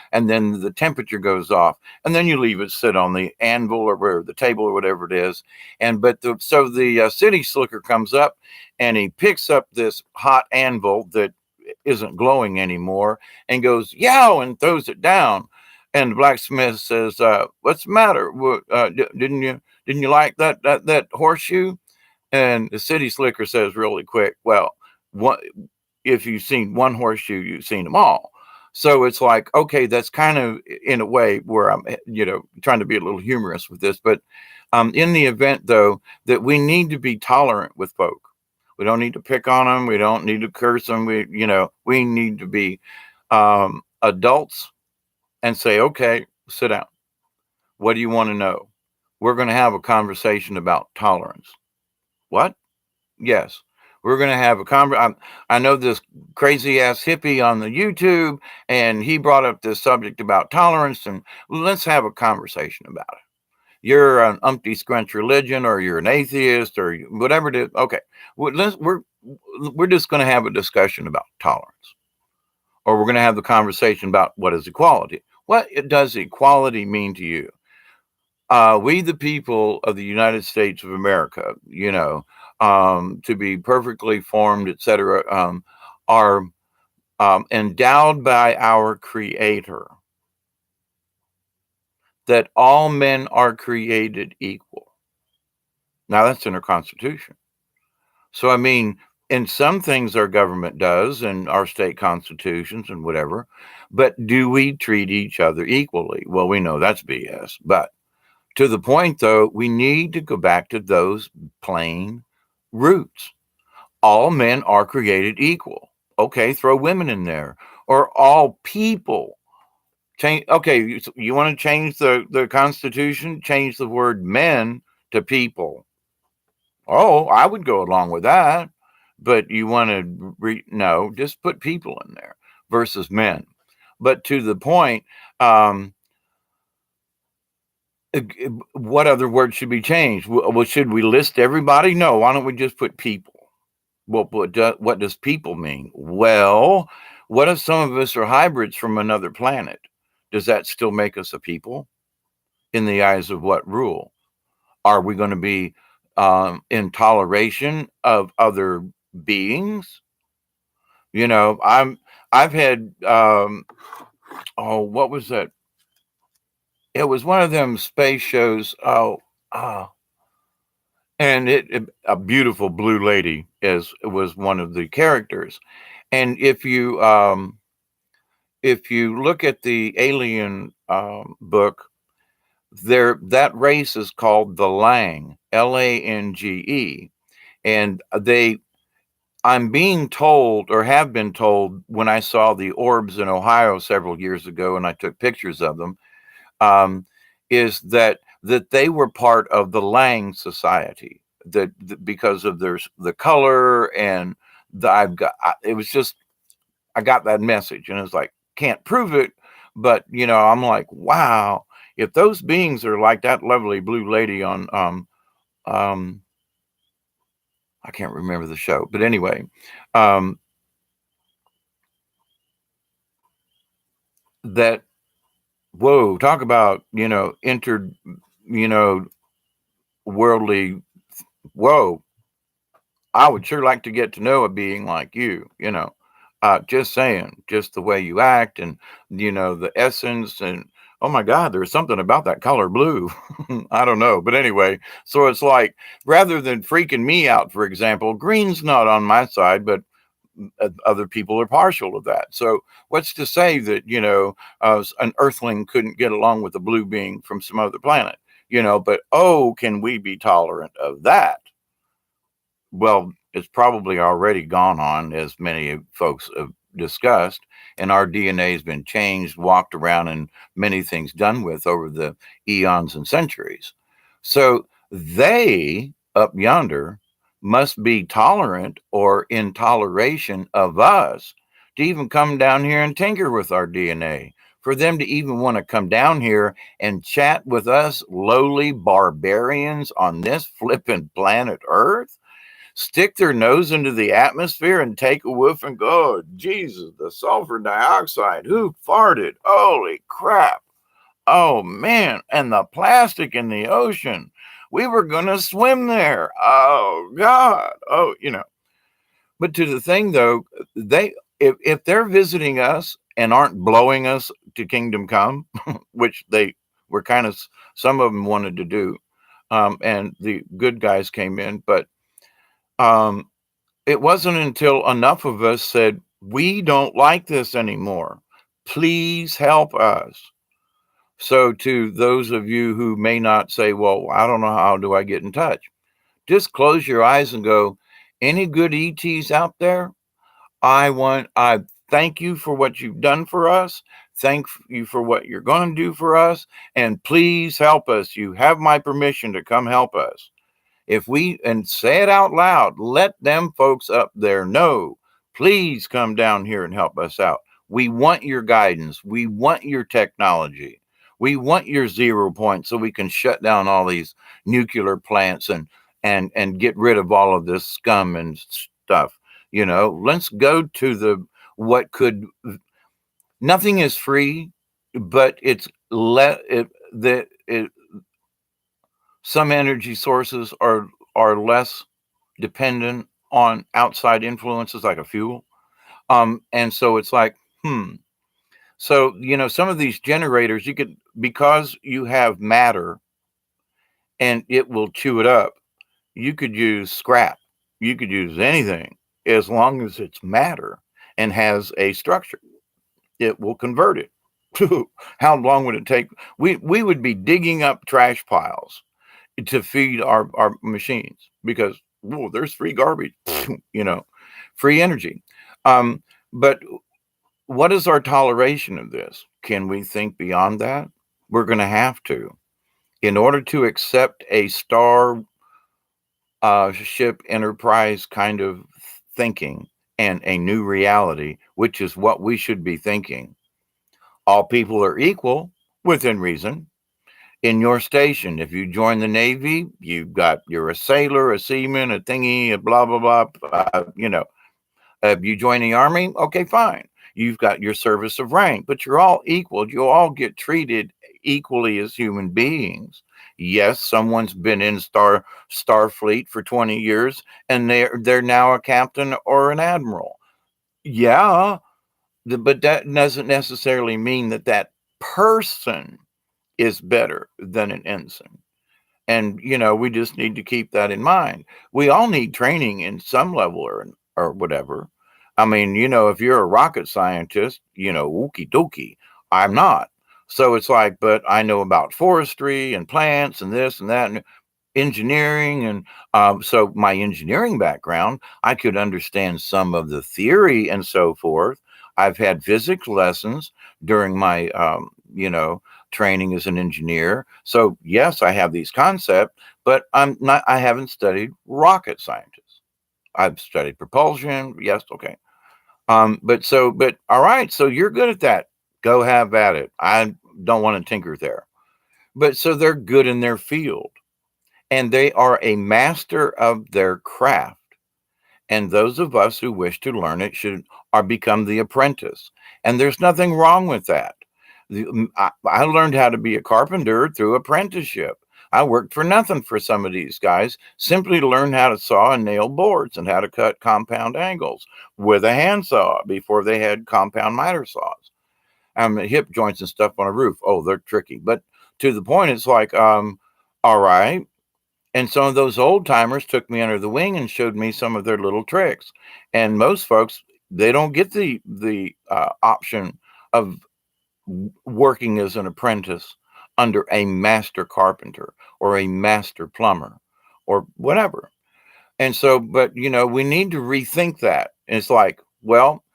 the temperature goes off, and then you leave it sit on the anvil or where the table or whatever it is, so the city slicker comes up and he picks up this hot anvil that isn't glowing anymore and goes, yow, and throws it down. And the blacksmith says, what's the matter? Didn't you like that horseshoe? And the city slicker says really quick, well, what, if you've seen one horseshoe, you've seen them all. So it's like, okay, that's kind of in a way where I'm, trying to be a little humorous with this. But in the event, though, that we need to be tolerant with folk. We don't need to pick on them. We don't need to curse them. We need to be adults and say, okay, sit down. What do you want to know? We're going to have a conversation about tolerance. What? Yes. We're going to have a conversation. I know this crazy ass hippie on the YouTube, and he brought up this subject about tolerance, and let's have a conversation about it. You're an umpty scrunch religion, or you're an atheist, or whatever it is. Okay, we're just going to have a discussion about tolerance, or we're going to have the conversation about what is equality. What does equality mean to you? We, the people of the United States of America, to be perfectly formed, etc., are endowed by our Creator that all men are created equal. Now, that's in our Constitution. So, I mean, And some things our government does and our state constitutions and whatever, but do we treat each other equally? Well, we know that's BS. But to the point, though, we need to go back to those plain roots. All men are created equal. Okay, throw women in there. Or all people. Change. Okay, you want to change the Constitution? Change the word men to people. Oh, I would go along with that. But you want to no, just put people in there versus men. But to the point, um, what other word should be changed? Well, should we list everybody? No. Why don't we just put people? Well, what does people mean? Well, what if some of us are hybrids from another planet? Does that still make us a people in the eyes of what rule? Are we going to be in toleration of other beings? I've had oh, what was that? It was one of them space shows. Oh, uh, and a beautiful blue lady is was one of the characters. And if you look at the Alien book, there that race is called the Lang, Lange, and I'm being told, or have been told, when I saw the orbs in Ohio several years ago, and I took pictures of them, um, is that they were part of the Lang Society. That because of the color and it was just I got that message, and it's like can't prove it, but I'm like, wow, if those beings are like that lovely blue lady on um I can't remember the show, but anyway, um that whoa, talk about entered you know worldly whoa. I would sure like to get to know a being like you. Just saying, just the way you act and, the essence. And oh my God, there's something about that color blue. I don't know. But anyway, so it's like rather than freaking me out, for example, green's not on my side, but other people are partial to that. So what's to say that, an earthling couldn't get along with a blue being from some other planet? But oh, can we be tolerant of that? Well, it's probably already gone on, as many folks have discussed, and our DNA has been changed, walked around, and many things done with over the eons and centuries. So they up yonder must be tolerant or in toleration of us to even come down here and tinker with our DNA. For them to even want to come down here and chat with us lowly barbarians on this flippin' planet Earth, stick their nose into the atmosphere and take a whiff and go, oh, Jesus, the sulfur dioxide, who farted? Holy crap. Oh, man. And the plastic in the ocean. We were going to swim there. Oh, God. Oh, But to the thing, though, if they're visiting us and aren't blowing us to kingdom come, which they were kind of, some of them wanted to do, and the good guys came in, but um, it wasn't until enough of us said, we don't like this anymore. Please help us. So, to those of you who may not say, well, I don't know, how do I get in touch? Just close your eyes and go, any good ETs out there? I thank you for what you've done for us. Thank you for what you're going to do for us. And please help us. You have my permission to come help us. If we and say it out loud, let them folks up there know, please come down here and help us out. We want your guidance. We want your technology. We want your 0 point so we can shut down all these nuclear plants and get rid of all of this scum and stuff. Let's go to the what could nothing is free, but it's let it that it some energy sources are less dependent on outside influences like a fuel. And so it's like, So, some of these generators, you could, because you have matter and it will chew it up, you could use scrap. You could use anything. as long as it's matter and has a structure, it will convert it. How long would it take? We would be digging up trash piles to feed our machines because, whoa, there's free garbage, you know, free energy. Um, but what is our toleration of this? Can we think beyond that? We're going to have to. In order to accept a star ship enterprise kind of thinking and a new reality, which is what we should be thinking, all people are equal within reason. In your station, if you join the Navy, you're a sailor, a seaman, a thingy, a blah blah blah. You join the army, okay, fine. You've got your service of rank, but you're all equal. You all get treated equally as human beings. Yes, someone's been in Starfleet for 20 years and they're now a captain or an admiral. Yeah, but that doesn't necessarily mean that that person is better than an ensign. And we just need to keep that in mind. We all need training in some level or whatever. I mean, if you're a rocket scientist, wookie dokie. I'm not. So it's like, but I know about forestry and plants and this and that and engineering. And so my engineering background, I could understand some of the theory and so forth. I've had physics lessons during my, training as an engineer. So yes, I have these concepts, but I haven't studied rocket scientists. I've studied propulsion. Yes. Okay. But all right. So you're good at that. Go have at it. I don't want to tinker there. But so they're good in their field and they are a master of their craft. And those of us who wish to learn it should are become the apprentice. And there's nothing wrong with that. I learned how to be a carpenter through apprenticeship. I worked for nothing for some of these guys, simply to learn how to saw and nail boards and how to cut compound angles with a handsaw before they had compound miter saws. Hip joints and stuff on a roof. Oh, they're tricky. But to the point, it's like, all right. And some of those old timers took me under the wing and showed me some of their little tricks. And most folks, they don't get the option of working as an apprentice under a master carpenter or a master plumber or whatever. And so, but we need to rethink that. It's like, well,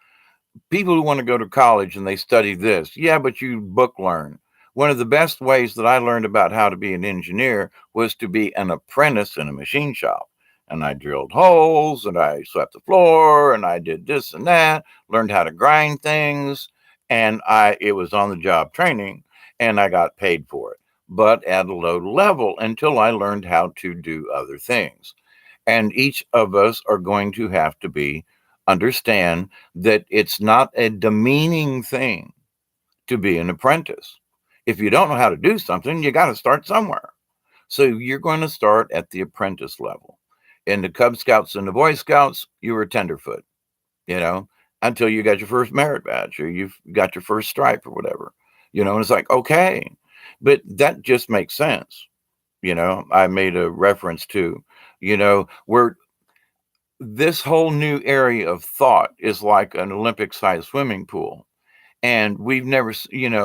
people who want to go to college and they study this, yeah, but you book learn. One of the best ways that I learned about how to be an engineer was to be an apprentice in a machine shop. And I drilled holes and I swept the floor and I did this and that, learned how to grind things. And it was on the job training and I got paid for it, but at a low level until I learned how to do other things. And each of us are going to have to understand that it's not a demeaning thing to be an apprentice. If you don't know how to do something, you got to start somewhere. So you're going to start at the apprentice level. In the Cub Scouts and the Boy Scouts, you were a tenderfoot, you know, until you got your first merit badge or you've got your first stripe or whatever, and it's like, okay, but that just makes sense. I made a reference to, where this whole new area of thought is like an Olympic sized swimming pool. And we've never,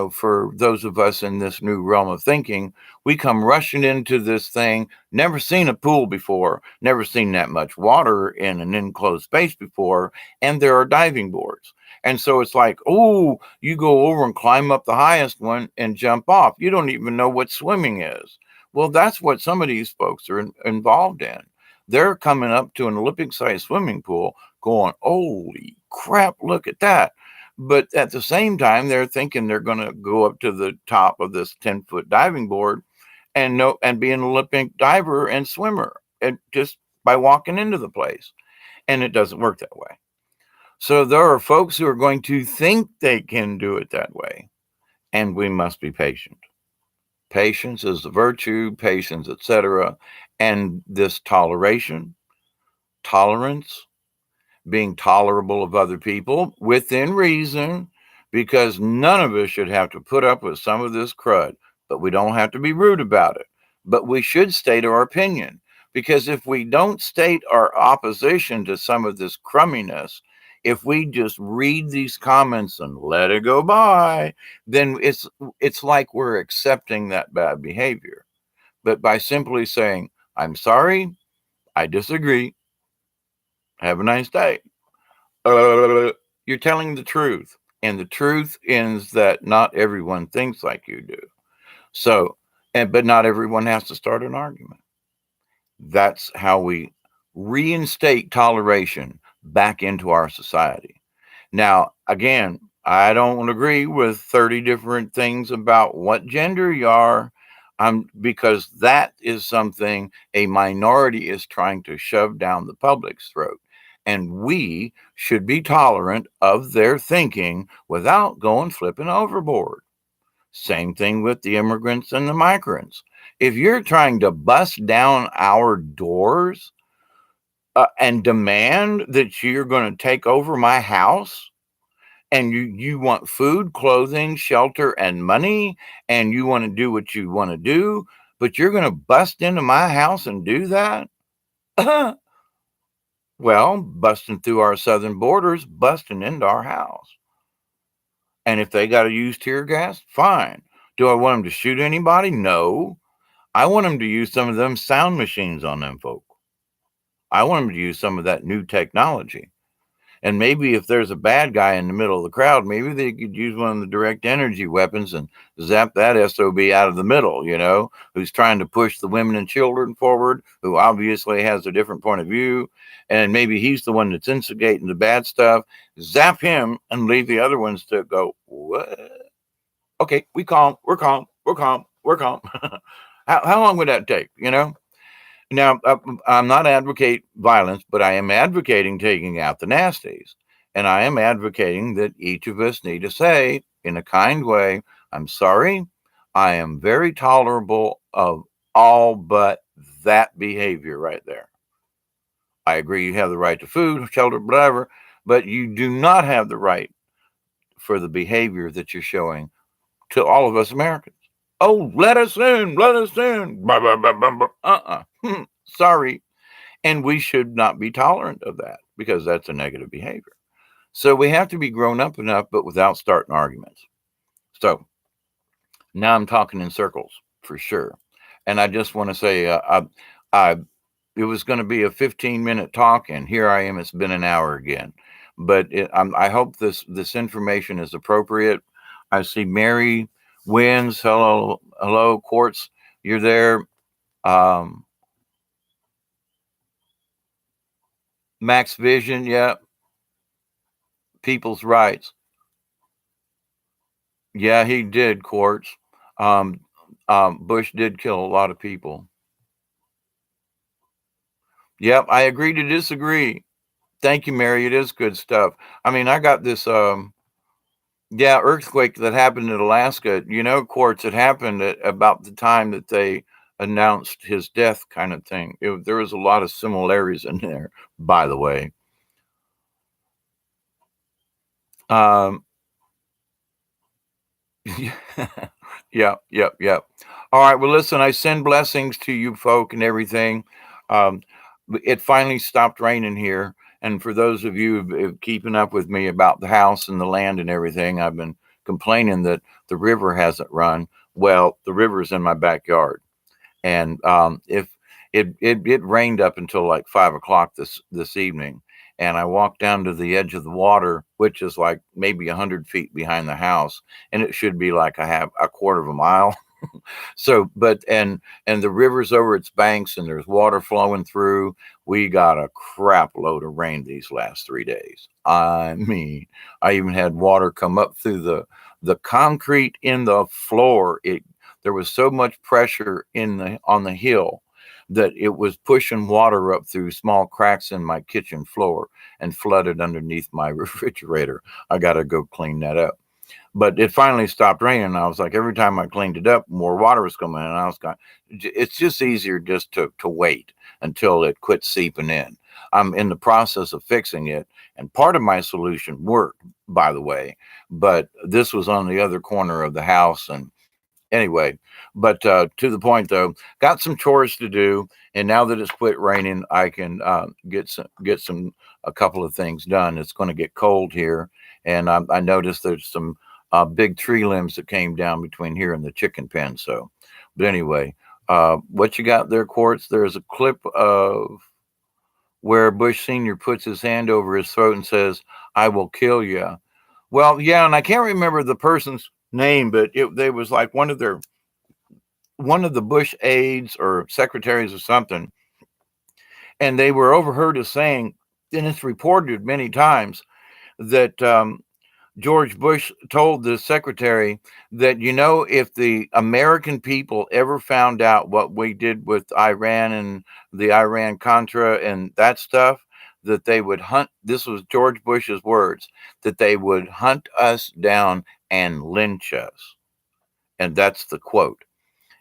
for those of us in this new realm of thinking, we come rushing into this thing, never seen a pool before, never seen that much water in an enclosed space before, and there are diving boards. And so it's like, oh, you go over and climb up the highest one and jump off. You don't even know what swimming is. Well, that's what some of these folks are involved in. They're coming up to an Olympic-sized swimming pool going, holy crap, look at that. But at the same time, they're thinking they're going to go up to the top of this 10-foot diving board and be an Olympic diver and swimmer, and just by walking into the place. And it doesn't work that way. So there are folks who are going to think they can do it that way. And we must be patient. Patience is the virtue, patience, etc. And this toleration, tolerance, being tolerable of other people within reason, because none of us should have to put up with some of this crud, but we don't have to be rude about it. But we should state our opinion. Because if we don't state our opposition to some of this crumminess, if we just read these comments and let it go by, then it's like we're accepting that bad behavior. But by simply saying, I'm sorry, I disagree, have a nice day, you're telling the truth. And the truth is that not everyone thinks like you do. So, but not everyone has to start an argument. That's how we reinstate toleration back into our society. Now, again, I don't agree with 30 different things about what gender you are, because that is something a minority is trying to shove down the public's throat. And we should be tolerant of their thinking without going flipping overboard. Same thing with the immigrants and the migrants. If you're trying to bust down our doors and demand that you're going to take over my house, and you want food, clothing, shelter, and money, and you want to do what you want to do, but you're going to bust into my house and do that? Well, busting through our southern borders, busting into our house. And if they got to use tear gas, fine. Do I want them to shoot anybody? No. I want them to use some of them sound machines on them folk. I want them to use some of that new technology. And maybe if there's a bad guy in the middle of the crowd, maybe they could use one of the direct energy weapons and zap that SOB out of the middle, who's trying to push the women and children forward, who obviously has a different point of view. And maybe he's the one that's instigating the bad stuff. Zap him and leave the other ones to go, what? Okay, we're calm. How long would that take, Now, I'm not advocate violence, but I am advocating taking out the nasties. And I am advocating that each of us need to say in a kind way, I'm sorry, I am very tolerable of all but that behavior right there. I agree you have the right to food, shelter, whatever, but you do not have the right for the behavior that you're showing to all of us Americans. Oh, let us in, let us in. Sorry. And we should not be tolerant of that because that's a negative behavior. So we have to be grown up enough, but without starting arguments. So now I'm talking in circles for sure. And I just want to say, it was going to be a 15-minute talk, and here I am. It's been an hour again. But I hope this information is appropriate. I see Mary Wins. Hello, Quartz. You're there. Max Vision, yeah. People's Rights. Yeah, he did, Quartz. Bush did kill a lot of people. Yep, I agree to disagree. Thank you, Mary. It is good stuff. I mean, I got this earthquake that happened in Alaska. Quartz, it happened at about the time that they announced his death, kind of thing. There was a lot of similarities in there, by the way. Yep. All right. Well, listen, I send blessings to you folk and everything. It finally stopped raining here. And for those of you keeping up with me about the house and the land and everything, I've been complaining that the river hasn't run. Well, the river's in my backyard. And if it rained up until like 5 o'clock this evening. And I walked down to the edge of the water, which is like maybe 100 feet behind the house, and it should be like I have a quarter of a mile. So, and the river's over its banks, and there's water flowing through. We got a crap load of rain these last 3 days. I mean, I even had water come up through the concrete in the floor. There was so much pressure on the hill that it was pushing water up through small cracks in my kitchen floor and flooded underneath my refrigerator. I got to go clean that up. But it finally stopped raining. I was like, every time I cleaned it up, more water was coming in. And I was going, it's just easier just to wait until it quits seeping in. I'm in the process of fixing it. And part of my solution worked, by the way. But this was on the other corner of the house. And Anyway, but to the point though, got some chores to do, and now that it's quit raining, I can get some a couple of things done. It's going to get cold here, and I noticed there's some big tree limbs that came down between here and the chicken pen. So, but anyway, what you got there, Quartz? There's a clip of where Bush Senior puts his hand over his throat and says, "I will kill you." Well, yeah, and I can't remember the person's name, but they was like one of the Bush aides or secretaries or something, and they were overheard as saying, and it's reported many times that George Bush told the secretary that, if the American people ever found out what we did with Iran and the Iran Contra and that stuff, that they would hunt, this was George Bush's words, that they would hunt us down and lynch us. And that's the quote.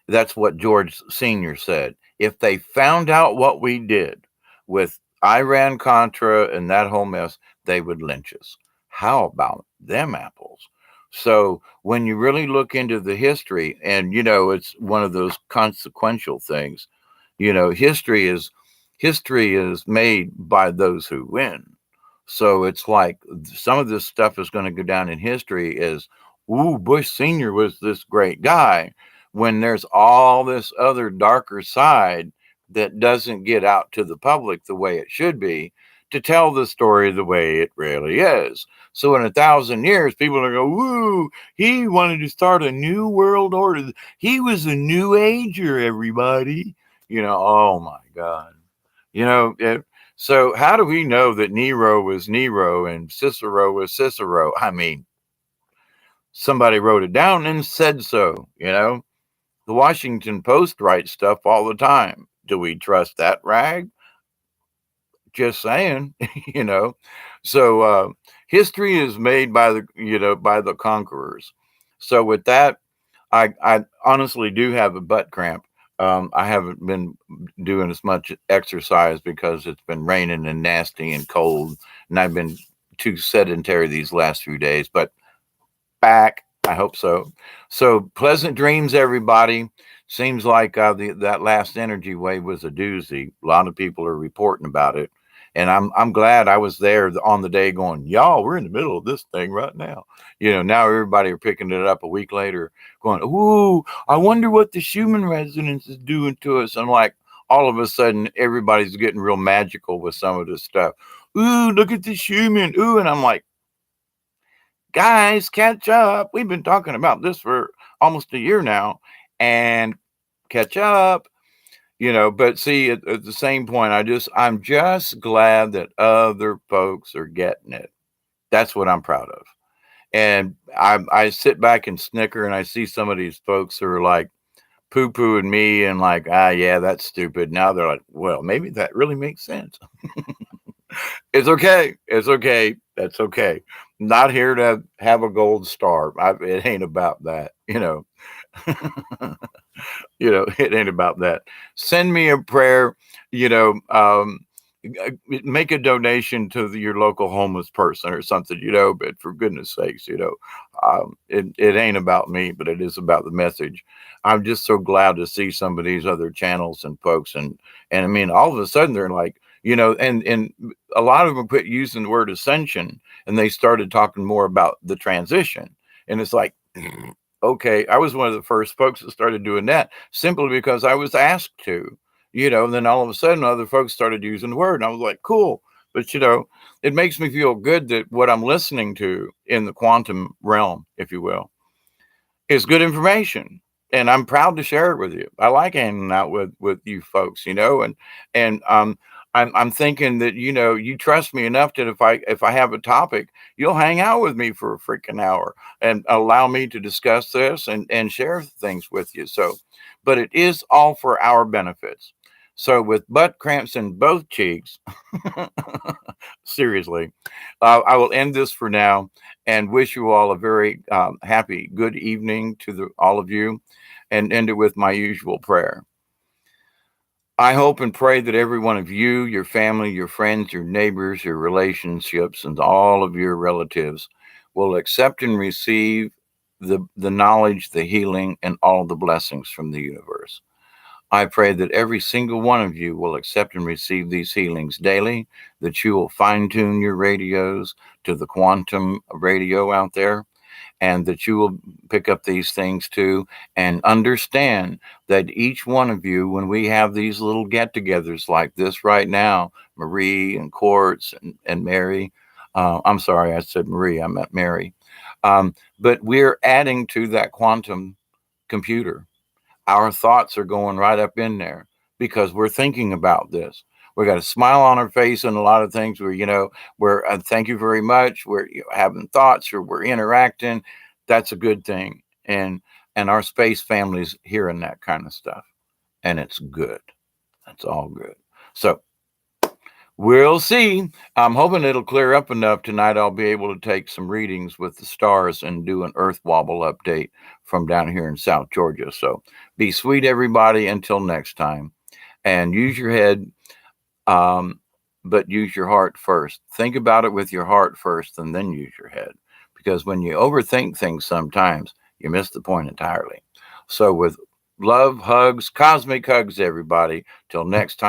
That's what George Sr. said. If they found out what we did with Iran Contra and that whole mess, they would lynch us. How about them apples? So when you really look into the history, and it's one of those consequential things, history is made by those who win. So it's like some of this stuff is going to go down in history as, ooh, Bush Sr. was this great guy, when there's all this other darker side that doesn't get out to the public the way it should be to tell the story the way it really is. So in 1,000 years, people are going to go, woo, he wanted to start a new world order. He was a new ager, everybody. Oh my God. So how do we know that Nero was Nero and Cicero was Cicero? I mean, somebody wrote it down and said so. The Washington Post writes stuff all the time. Do we trust that rag? Just saying, you know. So history is made by the conquerors. So with that, I honestly do have a butt cramp. I haven't been doing as much exercise because it's been raining and nasty and cold, and I've been too sedentary these last few days. But back, I hope so. So pleasant dreams, everybody. Seems like that last energy wave was a doozy. A lot of people are reporting about it, and I'm glad I was there on the day, going, y'all, we're in the middle of this thing right now. Now everybody are picking it up a week later, going, ooh, I wonder what the Schumann resonance is doing to us. And like all of a sudden, everybody's getting real magical with some of this stuff. Ooh, look at the Schumann. Ooh, and I'm like, guys, catch up. We've been talking about this for almost a year now, and catch up. But see, at the same point, I'm just glad that other folks are getting it. That's what I'm proud of. And I sit back and snicker, and I see some of these folks who are like poo-pooing me and like, yeah, that's stupid. Now they're like, well, maybe that really makes sense. It's okay. It's okay. That's okay. Not here to have a gold star. It ain't about that. It ain't about that. Send me a prayer. Make a donation to your local homeless person or something. But for goodness sakes, it ain't about me, but it is about the message. I'm just so glad to see some of these other channels and folks, and I mean, all of a sudden they're like, and a lot of them quit using the word ascension, and they started talking more about the transition, and it's like. Okay, I was one of the first folks that started doing that simply because I was asked to, and then all of a sudden other folks started using the word, and I was like, cool. But, it makes me feel good that what I'm listening to in the quantum realm, if you will, is good information. And I'm proud to share it with you. I like hanging out with you folks, and I'm thinking that you trust me enough that if I have a topic, you'll hang out with me for a freaking hour and allow me to discuss this and share things with you. So, but it is all for our benefits. So with butt cramps in both cheeks, seriously, I will end this for now and wish you all a very happy, good evening to all of you, and end it with my usual prayer. I hope and pray that every one of you, your family, your friends, your neighbors, your relationships, and all of your relatives will accept and receive the knowledge, the healing, and all the blessings from the universe. I pray that every single one of you will accept and receive these healings daily, that you will fine tune your radios to the quantum radio out there, and that you will pick up these things too, and understand that each one of you, when we have these little get togethers like this right now, Marie and Quartz and Mary, I'm sorry, I said Marie, I meant Mary. But we're adding to that quantum computer. Our thoughts are going right up in there because we're thinking about this. We got a smile on our face and a lot of things where, we're thank you very much. We're having thoughts or we're interacting. That's a good thing. And our space family's hearing that kind of stuff. And it's good. That's all good. So we'll see. I'm hoping it'll clear up enough tonight. I'll be able to take some readings with the stars and do an Earth Wobble update from down here in South Georgia. So be sweet, everybody. Until next time. And use your head, but use your heart first. Think about it with your heart first and then use your head. Because when you overthink things sometimes, you miss the point entirely. So with love, hugs, cosmic hugs, everybody. Till next time.